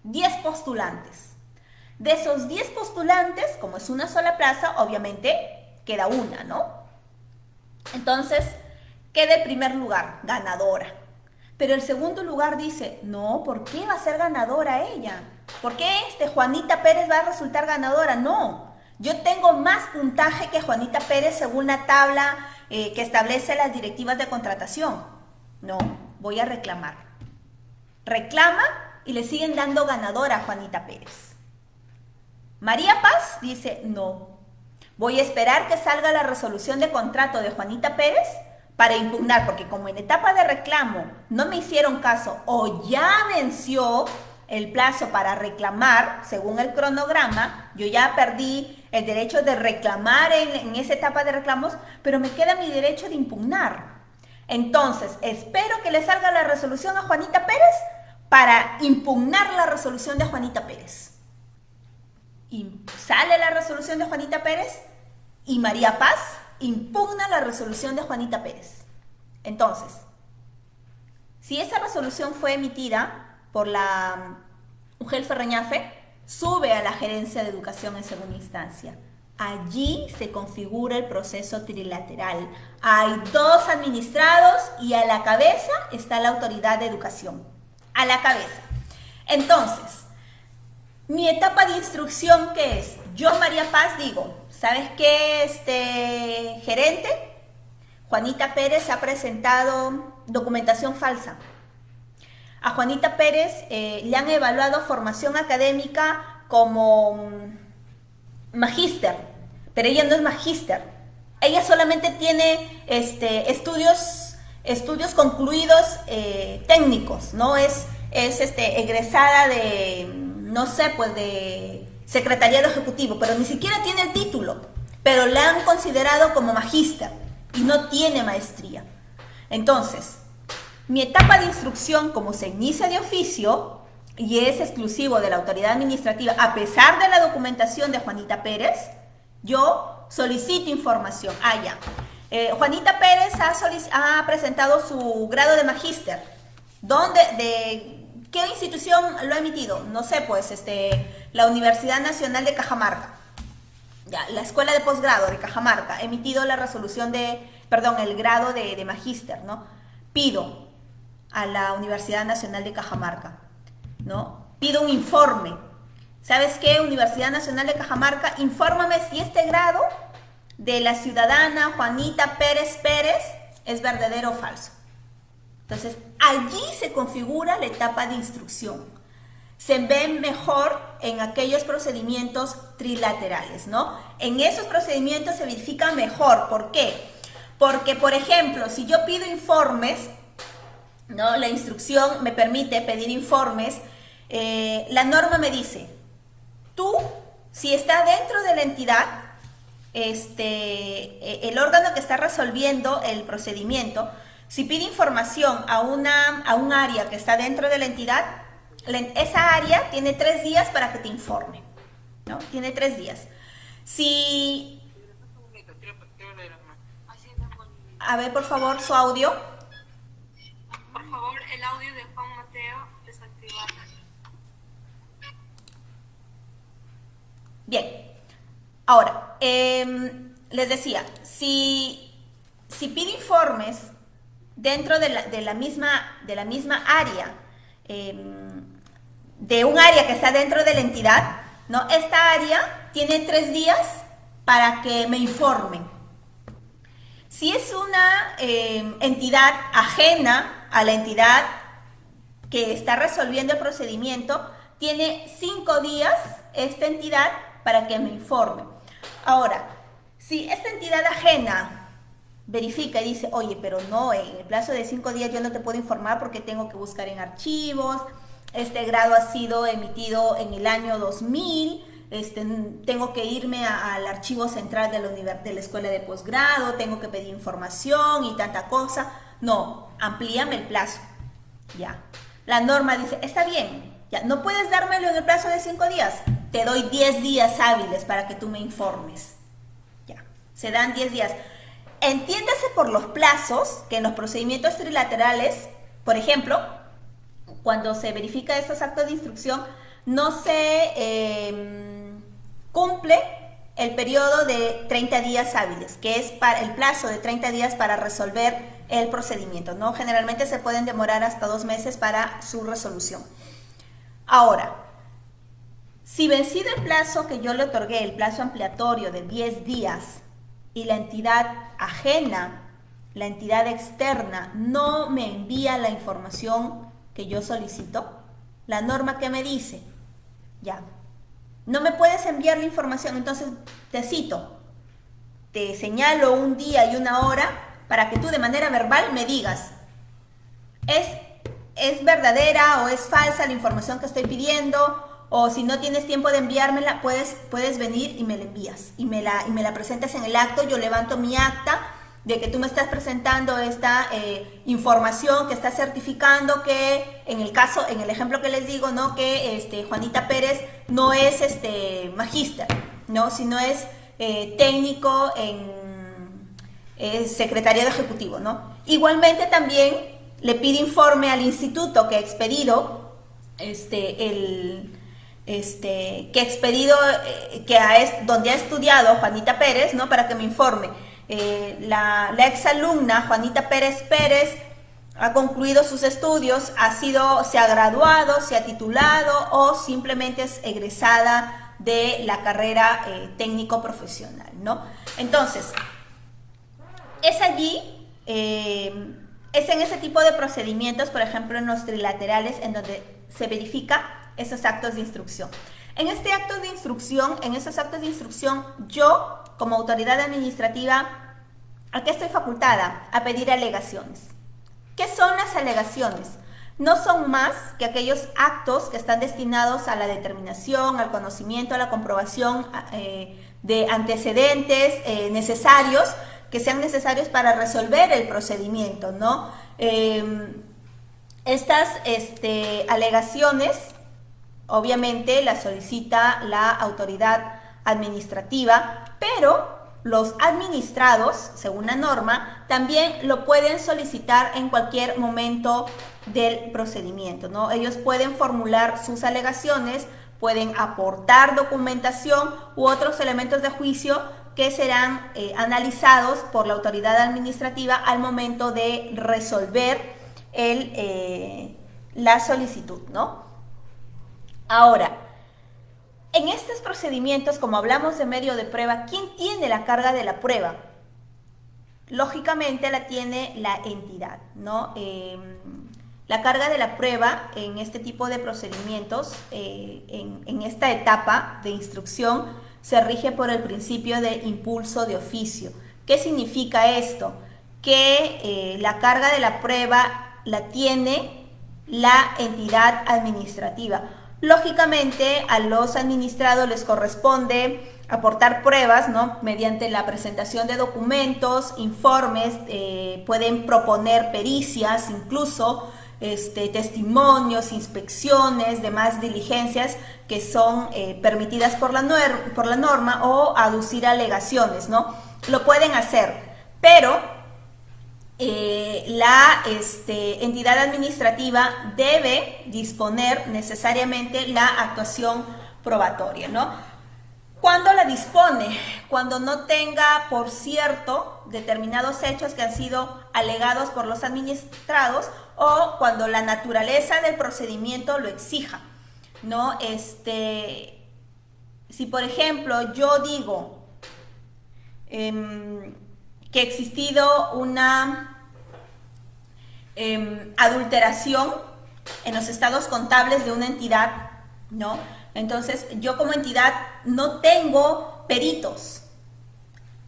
10 postulantes. De esos 10 postulantes, como es una sola plaza, obviamente queda una, ¿no? Entonces, queda el primer lugar, ganadora. Pero el segundo lugar dice, no, ¿por qué va a ser ganadora ella? ¿Por qué Juanita Pérez va a resultar ganadora? No, yo tengo más puntaje que Juanita Pérez según la tabla que establece las directivas de contratación. No, voy a reclamar. Reclama y le siguen dando ganadora a Juanita Pérez. María Paz dice, no, voy a esperar que salga la resolución de contrato de Juanita Pérez para impugnar, porque como en etapa de reclamo no me hicieron caso o ya venció el plazo para reclamar, según el cronograma, yo ya perdí el derecho de reclamar en esa etapa de reclamos, pero me queda mi derecho de impugnar. Entonces, espero que le salga la resolución a Juanita Pérez para impugnar la resolución de Juanita Pérez. Y sale la resolución de Juanita Pérez y María Paz impugna la resolución de Juanita Pérez. Entonces, si esa resolución fue emitida por la UGEL Ferreñafe, sube a la Gerencia de Educación en segunda instancia. Allí se configura el proceso trilateral. Hay 2 administrados y a la cabeza está la autoridad de educación. A la cabeza. Entonces, mi etapa de instrucción, ¿qué es? Yo, María Paz, digo, ¿sabes qué, gerente? Juanita Pérez ha presentado documentación falsa. A Juanita Pérez le han evaluado formación académica como magíster, pero ella no es magíster. Ella solamente tiene estudios concluidos técnicos, ¿no? Es egresada de, no sé, pues de secretariado ejecutivo, pero ni siquiera tiene el título, pero la han considerado como magíster y no tiene maestría. Entonces, mi etapa de instrucción, como se inicia de oficio y es exclusivo de la autoridad administrativa, a pesar de la documentación de Juanita Pérez, yo solicito información. Juanita Pérez ha presentado su grado de magíster. ¿De qué institución lo ha emitido? No sé, pues, la Universidad Nacional de Cajamarca. Ya, la Escuela de Posgrado de Cajamarca ha emitido la resolución el grado de magíster, ¿no? Pido a la Universidad Nacional de Cajamarca, ¿no? Pido un informe. ¿Sabes qué? Universidad Nacional de Cajamarca, infórmame si este grado de la ciudadana Juanita Pérez Pérez es verdadero o falso. Entonces, allí se configura la etapa de instrucción. Se ve mejor en aquellos procedimientos trilaterales, ¿no? En esos procedimientos se verifica mejor. ¿Por qué? Porque, por ejemplo, si yo pido informes, ¿no? La instrucción me permite pedir informes. La norma me dice, tú, si está dentro de la entidad, el órgano que está resolviendo el procedimiento, si pide información a un área que está dentro de la entidad, esa área tiene 3 días para que te informe, ¿no? Tiene 3 días. Si... A ver, por favor, su audio. Por favor, el audio de Juan Mateo desactivado. Bien. Ahora, les decía, si pide informes dentro de la misma área, de un área que está dentro de la entidad, ¿no? Esta área tiene 3 días para que me informen. Si es una entidad ajena a la entidad que está resolviendo el procedimiento, tiene 5 días esta entidad para que me informe. Ahora, si esta entidad ajena verifica y dice, oye, pero no, en el plazo de 5 días yo no te puedo informar porque tengo que buscar en archivos, este grado ha sido emitido en el año 2000, tengo que irme al archivo central de la escuela de posgrado, tengo que pedir información y tanta cosa. No, amplíame el plazo. Ya. La norma dice, está bien, ya, no puedes dármelo en el plazo de 5 días, te doy 10 días hábiles para que tú me informes. Ya, se dan 10 días. entiéndase por los plazos que en los procedimientos trilaterales, por ejemplo, cuando se verifica estos actos de instrucción, no se cumple el periodo de 30 días hábiles, que es para el plazo de 30 días para resolver el procedimiento, ¿no? Generalmente se pueden demorar hasta 2 meses para su resolución. Ahora, si vencido el plazo que yo le otorgué, el plazo ampliatorio de 10 días, y la entidad ajena, la entidad externa, no me envía la información que yo solicito, la norma que me dice, ya, no me puedes enviar la información, entonces te cito, te señalo un día y una hora para que tú de manera verbal me digas, ¿es verdadera o es falsa la información que estoy pidiendo? O si no tienes tiempo de enviármela, puedes venir y me la envías y me la presentas en el acto. Yo levanto mi acta de que tú me estás presentando esta información que está certificando que en el ejemplo que les digo, ¿no? Que Juanita Pérez no es magíster, ¿no? Sino es técnico en secretariado ejecutivo, ¿no? Igualmente también le pide informe al instituto que ha expedido donde ha estudiado Juanita Pérez, ¿no? Para que me informe. La exalumna Juanita Pérez ha concluido sus estudios, se ha graduado, se ha titulado o simplemente es egresada de la carrera técnico profesional, ¿no? Entonces, es allí, es en ese tipo de procedimientos, por ejemplo en los trilaterales, en donde se verifica esos actos de instrucción. En esos actos de instrucción, yo, como autoridad administrativa, ¿a qué estoy facultada? A pedir alegaciones. ¿Qué son las alegaciones? No son más que aquellos actos que están destinados a la determinación, al conocimiento, a la comprobación de antecedentes necesarios, que sean necesarios para resolver el procedimiento, ¿no? Estas alegaciones, obviamente, las solicita la autoridad administrativa, pero los administrados, según la norma, también lo pueden solicitar en cualquier momento del procedimiento, ¿no? Ellos pueden formular sus alegaciones, pueden aportar documentación u otros elementos de juicio que serán analizados por la autoridad administrativa al momento de resolver la solicitud, ¿no? Ahora, en estos procedimientos, como hablamos de medio de prueba, ¿quién tiene la carga de la prueba? Lógicamente la tiene la entidad, ¿no? La carga de la prueba en este tipo de procedimientos, en esta etapa de instrucción, se rige por el principio de impulso de oficio. ¿Qué significa esto? Que la carga de la prueba la tiene la entidad administrativa. Lógicamente, a los administrados les corresponde aportar pruebas, ¿no? Mediante la presentación de documentos, informes, pueden proponer pericias, incluso testimonios, inspecciones, demás diligencias que son permitidas por la norma o aducir alegaciones, ¿no? Lo pueden hacer, pero la entidad administrativa debe disponer necesariamente la actuación probatoria, ¿no? ¿Cuándo la dispone? Cuando no tenga por cierto determinados hechos que han sido alegados por los administrados o cuando la naturaleza del procedimiento lo exija, ¿no? Si por ejemplo yo digo que ha existido una adulteración en los estados contables de una entidad, ¿no? Entonces, yo como entidad no tengo peritos.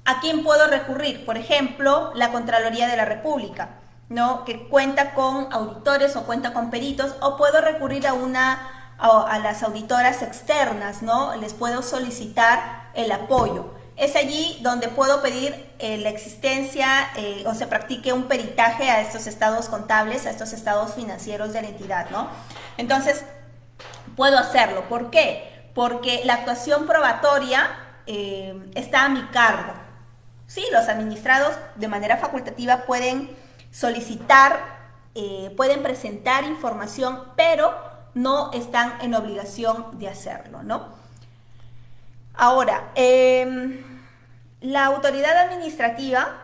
¿A quién puedo recurrir? Por ejemplo, la Contraloría de la República, ¿no? Que cuenta con auditores o cuenta con peritos, o puedo recurrir a las auditoras externas, ¿no? Les puedo solicitar el apoyo. Es allí donde puedo pedir la existencia o se practique un peritaje a estos estados contables, a estos estados financieros de la entidad, ¿no? Entonces, puedo hacerlo. ¿Por qué? Porque la actuación probatoria está a mi cargo. Sí, los administrados de manera facultativa pueden solicitar, pueden presentar información, pero no están en obligación de hacerlo, ¿no? Ahora, la autoridad administrativa,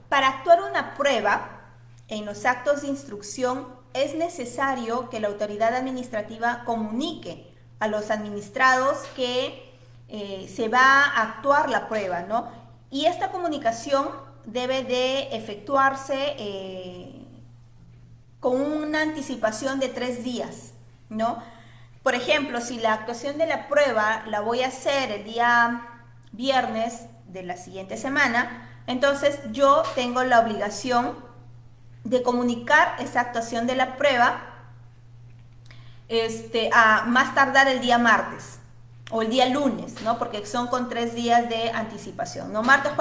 para actuar una prueba en los actos de instrucción es necesario que la autoridad administrativa comunique a los administrados que se va a actuar la prueba, ¿no? Y esta comunicación debe de efectuarse con una anticipación de 3 días, ¿no? Por ejemplo, si la actuación de la prueba la voy a hacer el día viernes de la siguiente semana, entonces yo tengo la obligación de comunicar esa actuación de la prueba a más tardar el día martes o el día lunes, ¿no? Porque son con 3 días de anticipación, ¿no? Martes,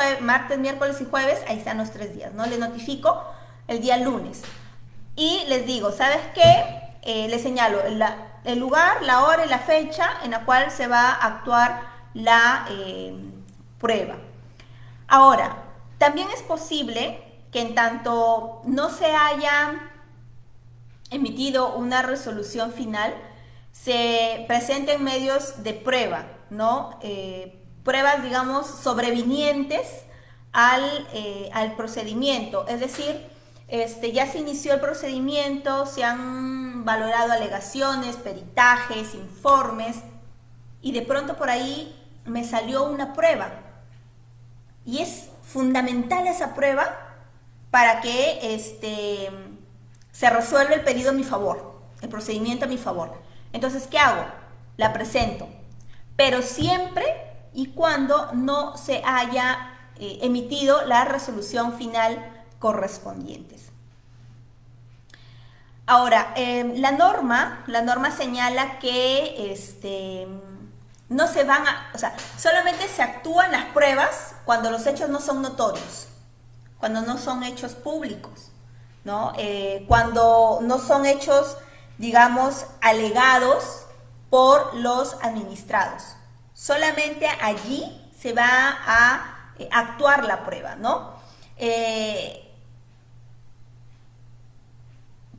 miércoles y jueves, ahí están los 3 días, ¿no? Les notifico el día lunes y les digo, ¿sabes qué? Les señalo el lugar, la hora y la fecha en la cual se va a actuar la prueba. Ahora, también es posible que en tanto no se haya emitido una resolución final, se presenten medios de prueba, ¿no? Pruebas, digamos, sobrevinientes al procedimiento. Es decir, ya se inició el procedimiento, se han valorado alegaciones, peritajes, informes, y de pronto por ahí me salió una prueba. Y es fundamental esa prueba para que se resuelva el pedido a mi favor, el procedimiento a mi favor. Entonces, ¿qué hago? La presento, pero siempre y cuando no se haya emitido la resolución final correspondientes. Ahora, la norma señala que no se van a, o sea, solamente se actúan las pruebas cuando los hechos no son notorios, cuando no son hechos públicos, ¿no? Cuando no son hechos, digamos, alegados por los administrados. Solamente allí se va a actuar la prueba, ¿no?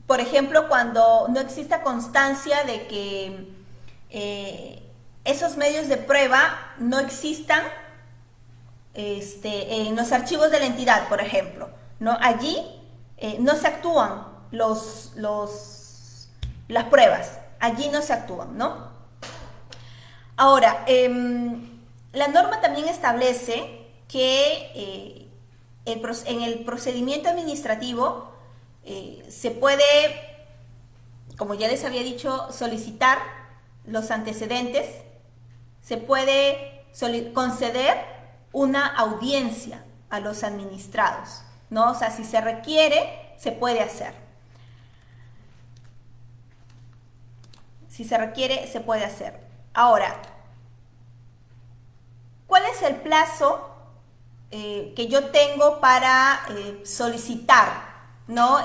Por ejemplo, cuando no exista constancia de que esos medios de prueba no existan en los archivos de la entidad, por ejemplo, ¿no? Allí no se actúan las pruebas, allí no se actúan, ¿no? Ahora, la norma también establece que en el procedimiento administrativo se puede, como ya les había dicho, solicitar los antecedentes, se puede conceder una audiencia a los administrados, ¿no? O sea, si se requiere, se puede hacer. Si se requiere, se puede hacer. Ahora, ¿cuál es el plazo que yo tengo para solicitar, ¿no?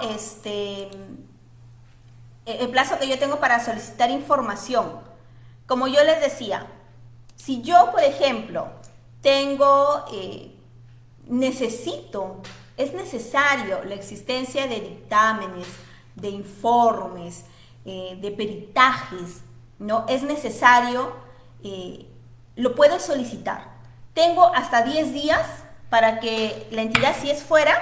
El plazo que yo tengo para solicitar información? Como yo les decía, si yo, por ejemplo, tengo, es necesario la existencia de dictámenes, de informes, de peritajes, ¿no? Es necesario, lo puedo solicitar. Tengo hasta 10 días para que la entidad, si es fuera,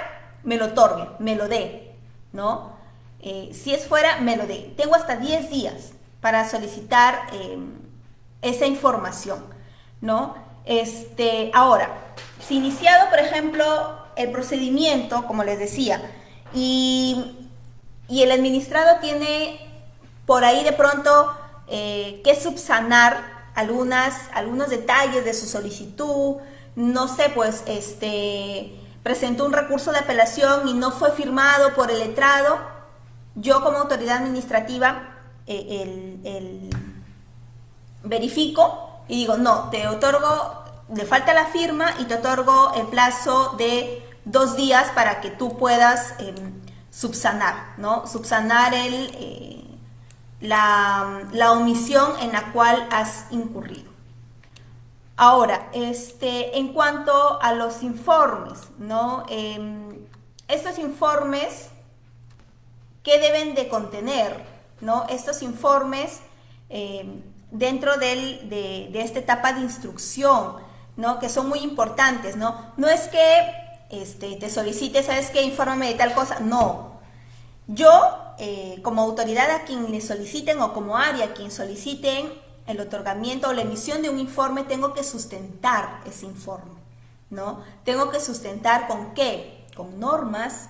me lo otorgue, me lo dé, ¿no? Si es fuera, me lo dé. Tengo hasta 10 días para solicitar esa información, ¿no? Ahora, si iniciado, por ejemplo, el procedimiento, como les decía, y el administrado tiene por ahí de pronto que subsanar algunos detalles de su solicitud, no sé, pues presentó un recurso de apelación y no fue firmado por el letrado, yo como autoridad administrativa verifico y digo, no, te otorgo, le falta la firma y te otorgo el plazo de 2 días para que tú puedas subsanar, ¿no? Subsanar la omisión en la cual has incurrido. Ahora, en cuanto a los informes, ¿no? Estos informes, ¿qué deben de contener, ¿no? Estos informes dentro de esta etapa de instrucción, ¿no? Que son muy importantes, ¿no? No es que te solicite, ¿sabes qué? Infórmame de tal cosa. No. Yo, como autoridad a quien le soliciten o como área a quien soliciten el otorgamiento o la emisión de un informe, tengo que sustentar ese informe, ¿no? Tengo que sustentar ¿con qué? Con normas.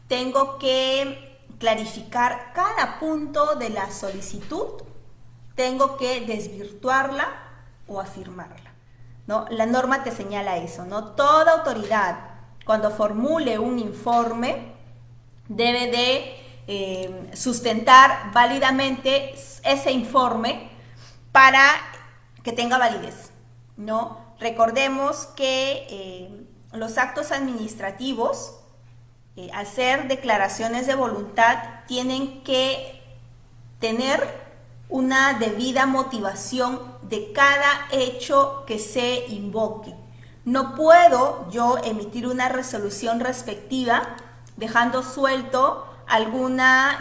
Tengo que clarificar cada punto de la solicitud. Tengo que desvirtuarla o afirmarla, ¿no? La norma te señala eso, ¿no? Toda autoridad, cuando formule un informe, debe de sustentar válidamente ese informe para que tenga validez, ¿no? Recordemos que los actos administrativos, al ser declaraciones de voluntad, tienen que tener una debida motivación de cada hecho que se invoque. No puedo yo emitir una resolución respectiva dejando suelto alguna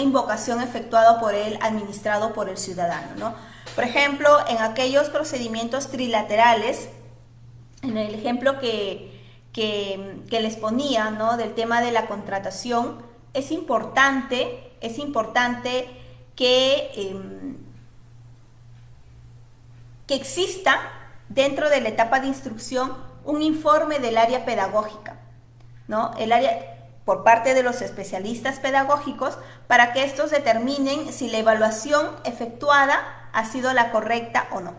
invocación efectuada por el administrado por el ciudadano, ¿no? Por ejemplo, en aquellos procedimientos trilaterales, en el ejemplo que les ponía, ¿no? Del tema de la contratación, es importante que exista dentro de la etapa de instrucción un informe del área pedagógica, ¿no? El área por parte de los especialistas pedagógicos, para que estos determinen si la evaluación efectuada ha sido la correcta o no,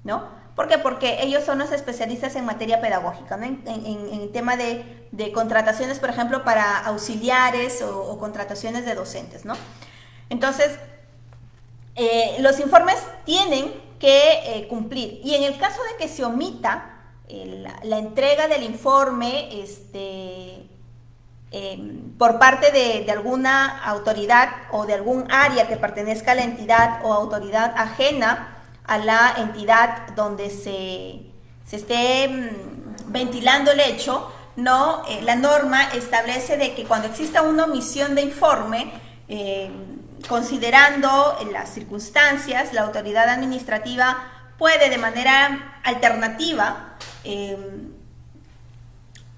¿no? ¿Por qué? Porque ellos son los especialistas en materia pedagógica, ¿no? En el tema de contrataciones, por ejemplo, para auxiliares o contrataciones de docentes, ¿no? Entonces, los informes tienen que cumplir. Y en el caso de que se omita la entrega del informe por parte de alguna autoridad o de algún área que pertenezca a la entidad o autoridad ajena a la entidad donde se esté ventilando el hecho, ¿no? La norma establece de que cuando exista una omisión de informe, considerando las circunstancias, la autoridad administrativa puede de manera alternativa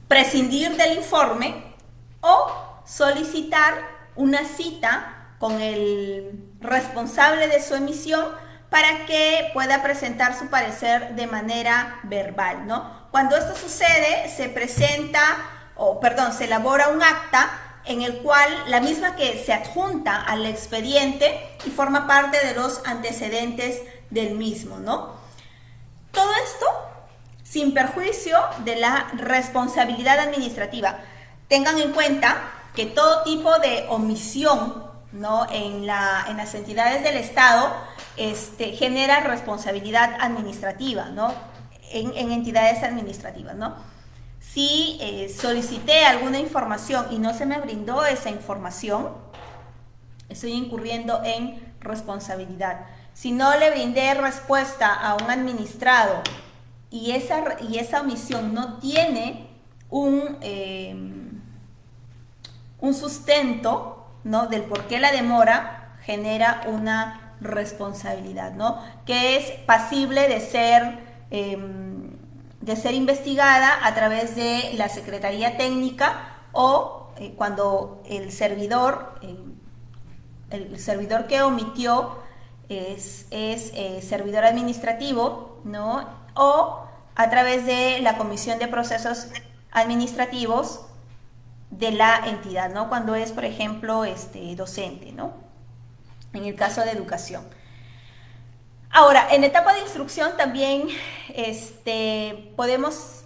prescindir del informe o solicitar una cita con el responsable de su emisión para que pueda presentar su parecer de manera verbal, ¿no? Cuando esto sucede, se elabora un acta en el cual la misma que se adjunta al expediente y forma parte de los antecedentes del mismo, ¿no? Todo esto sin perjuicio de la responsabilidad administrativa. Tengan en cuenta que todo tipo de omisión, ¿no? en las entidades del Estado genera responsabilidad administrativa, ¿no? En entidades administrativas, ¿no? Si solicité alguna información y no se me brindó esa información, estoy incurriendo en responsabilidad. Si no le brindé respuesta a un administrado y esa omisión no tiene un sustento, ¿no? Del por qué la demora, genera una responsabilidad, ¿no? Que es pasible de ser investigada a través de la Secretaría Técnica o cuando el servidor que omitió es servidor administrativo, ¿no? O a través de la Comisión de Procesos Administrativos de la entidad, ¿no? Cuando es, por ejemplo, docente, ¿no? En el caso de educación. Ahora, en etapa de instrucción también podemos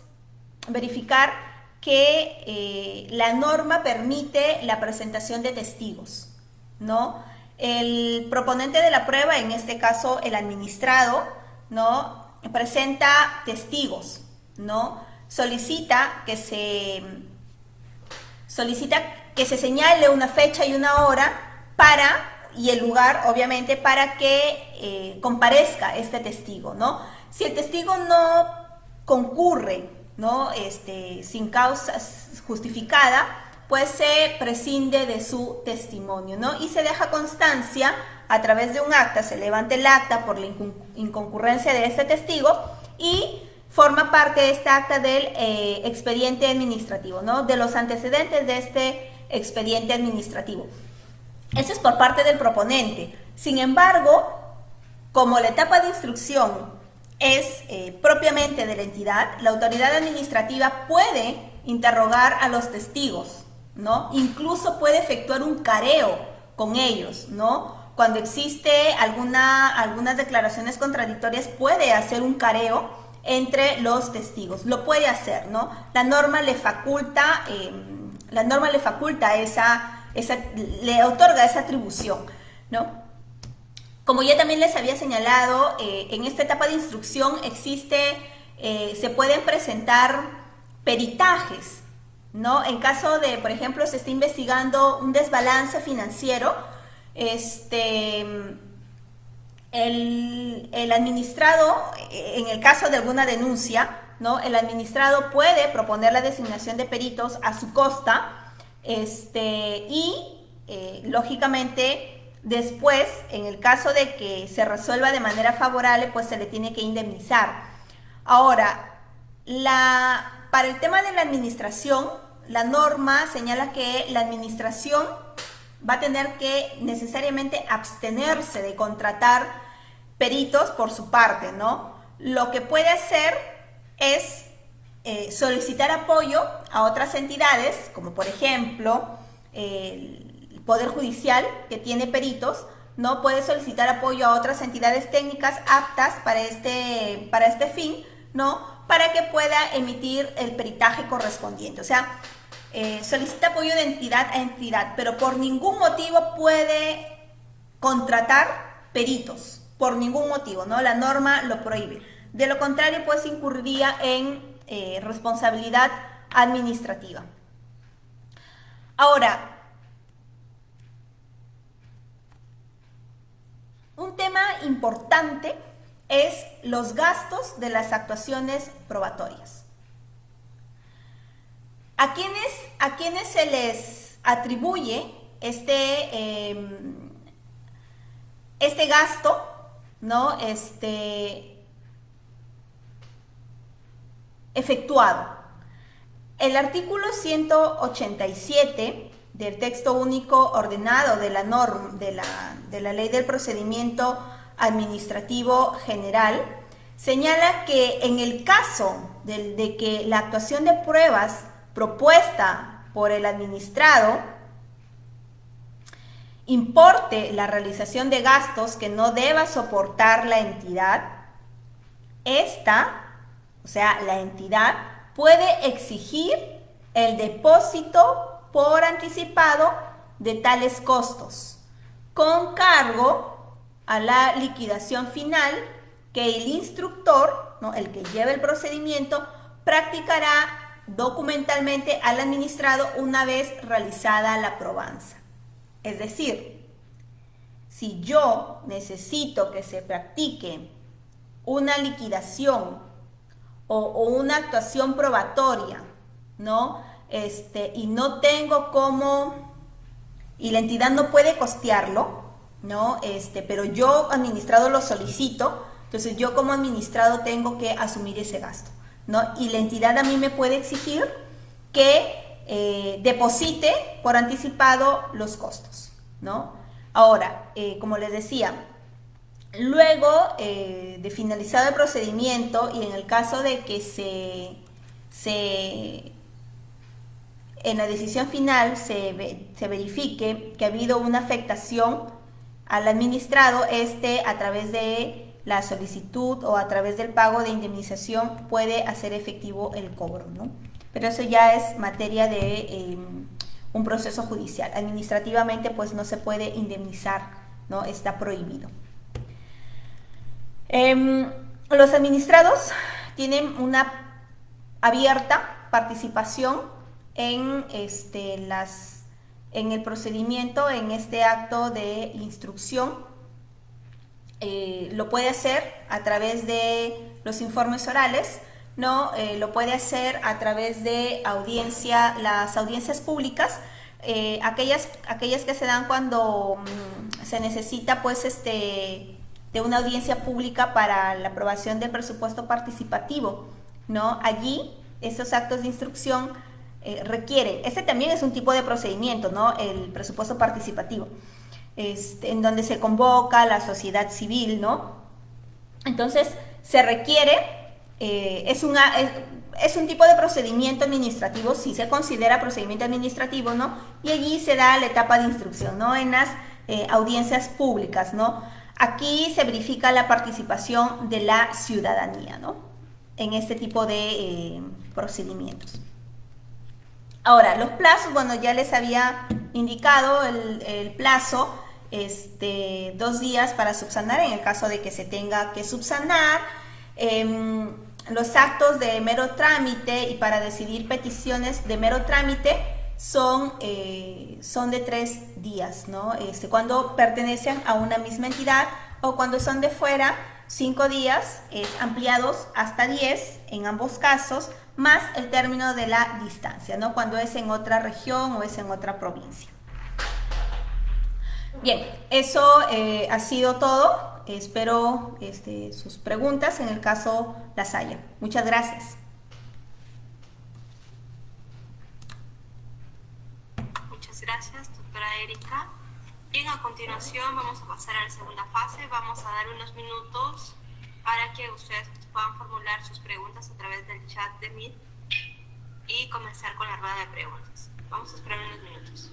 verificar que la norma permite la presentación de testigos, ¿no? El proponente de la prueba, en este caso el administrado, ¿no? Presenta testigos, ¿no? Solicita que se señale una fecha y una hora y el lugar, obviamente, para que comparezca este testigo, ¿no? Si el testigo no concurre, ¿no? Sin causa justificada, pues se prescinde de su testimonio, ¿no? Y se deja constancia a través de un acta, se levanta el acta por la inconcurrencia de este testigo y forma parte de esta acta del expediente administrativo, ¿no? De los antecedentes de este expediente administrativo. Eso es por parte del proponente. Sin embargo, como la etapa de instrucción es propiamente de la entidad, la autoridad administrativa puede interrogar a los testigos, ¿no? Incluso puede efectuar un careo con ellos, ¿no? Cuando existe algunas declaraciones contradictorias, puede hacer un careo entre los testigos. Lo puede hacer, ¿no? La norma le faculta le otorga esa atribución, ¿no? Como ya también les había señalado, en esta etapa de instrucción se pueden presentar peritajes, ¿no? En caso de, por ejemplo, se está investigando un desbalance financiero, el administrado, en el caso de alguna denuncia, ¿no? El administrado puede proponer la designación de peritos a su costa, lógicamente después, en el caso de que se resuelva de manera favorable, pues se le tiene que indemnizar. Ahora, para el tema de la administración, la norma señala que la administración va a tener que necesariamente abstenerse de contratar peritos por su parte, ¿no? Lo que puede hacer es solicitar apoyo a otras entidades, como por ejemplo el Poder Judicial, que tiene peritos, ¿no? Puede solicitar apoyo a otras entidades técnicas aptas para este fin, ¿no? Para que pueda emitir el peritaje correspondiente. O sea, solicita apoyo de entidad a entidad, pero por ningún motivo puede contratar peritos, por ningún motivo, ¿no? La norma lo prohíbe. De lo contrario, pues incurriría en responsabilidad administrativa. Ahora, un tema importante es los gastos de las actuaciones probatorias. ¿A quiénes se les atribuye este gasto, ¿no? Efectuado? El artículo 187 del texto único ordenado de la norma de la Ley del Procedimiento Administrativo General señala que en el caso de que la actuación de pruebas propuesta por el administrado importe la realización de gastos que no deba soportar la entidad, la entidad puede exigir el depósito por anticipado de tales costos, con cargo a la liquidación final que el instructor, ¿no? El que lleva el procedimiento, practicará documentalmente al administrado una vez realizada la probanza. Es decir, si yo necesito que se practique una liquidación o una actuación probatoria, ¿no? Y no tengo cómo, y la entidad no puede costearlo, ¿no? Pero yo, administrado, lo solicito, entonces yo como administrado tengo que asumir ese gasto, ¿no? Y la entidad a mí me puede exigir que deposite por anticipado los costos, ¿no? Ahora, como les decía, luego de finalizado el procedimiento y en el caso de que en la decisión final se verifique que ha habido una afectación al administrado, a través de la solicitud o a través del pago de indemnización puede hacer efectivo el cobro, ¿no? Pero eso ya es materia de un proceso judicial. Administrativamente, pues no se puede indemnizar, ¿no? Está prohibido. Los administrados tienen una abierta participación en el procedimiento, en este acto de instrucción. Lo puede hacer a través de los informes orales, ¿no? Lo puede hacer a través de las audiencias públicas, aquellas que se dan cuando se necesita pues de una audiencia pública para la aprobación del presupuesto participativo, ¿no? Allí esos actos de instrucción requieren, ese también es un tipo de procedimiento, ¿no? El presupuesto participativo, en donde se convoca la sociedad civil, ¿no? Entonces se requiere, es un tipo de procedimiento administrativo, si se considera procedimiento administrativo, ¿no? Y allí se da la etapa de instrucción, ¿no? En las audiencias públicas, ¿no? Aquí se verifica la participación de la ciudadanía, ¿no? En este tipo de procedimientos. Ahora, los plazos, bueno, ya les había indicado el plazo, 2 días para subsanar en el caso de que se tenga que subsanar. Los actos de mero trámite y para decidir peticiones de mero trámite son de 3 días, ¿no? Cuando pertenecen a una misma entidad, o cuando son de fuera, 5 días, ampliados hasta 10 en ambos casos, más el término de la distancia, ¿no? Cuando es en otra región o es en otra provincia. Bien, eso ha sido todo. Espero sus preguntas en el caso las haya. Muchas gracias. Muchas gracias, doctora Erika. Bien, a continuación vamos a pasar a la segunda fase. Vamos a dar unos minutos para que ustedes puedan formular sus preguntas a través del chat de Meet y comenzar con la rueda de preguntas. Vamos a esperar unos minutos.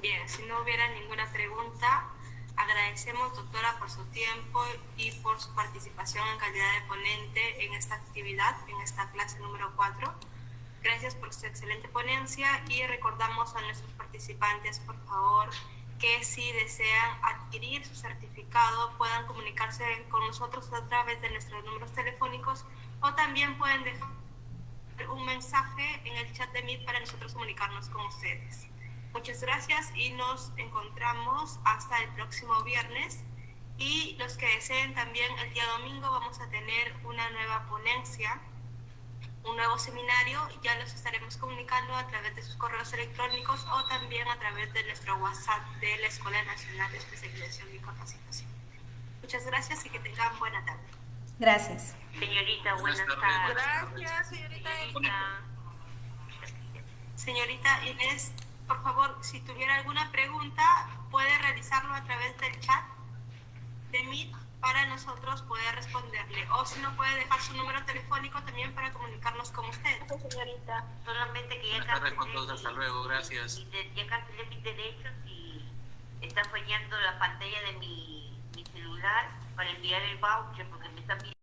Bien, si no hubiera ninguna pregunta, agradecemos, doctora, por su tiempo y por su participación en calidad de ponente en esta actividad, en esta clase número 4. Gracias por su excelente ponencia y recordamos a nuestros participantes, por favor, que si desean adquirir su certificado puedan comunicarse con nosotros a través de nuestros números telefónicos o también pueden dejar un mensaje en el chat de Meet para nosotros comunicarnos con ustedes. Muchas gracias y nos encontramos hasta el próximo viernes. Y los que deseen también, el día domingo vamos a tener una nueva ponencia, un nuevo seminario. Ya los estaremos comunicando a través de sus correos electrónicos o también a través de nuestro WhatsApp de la Escuela Nacional de Especialización y Capacitación. Muchas gracias y que tengan buena tarde. Gracias. Señorita, buenas tardes. Gracias, señorita. Señorita Inés, por favor, si tuviera alguna pregunta, puede realizarlo a través del chat de Meet para nosotros poder responderle. O si no, puede dejar su número telefónico también para comunicarnos con usted. Señorita, solamente que ya cancelé con todos, hasta luego, gracias. Ya cancelé mis derechos y está fallando la pantalla de mi celular para enviar el voucher porque me está pidiendo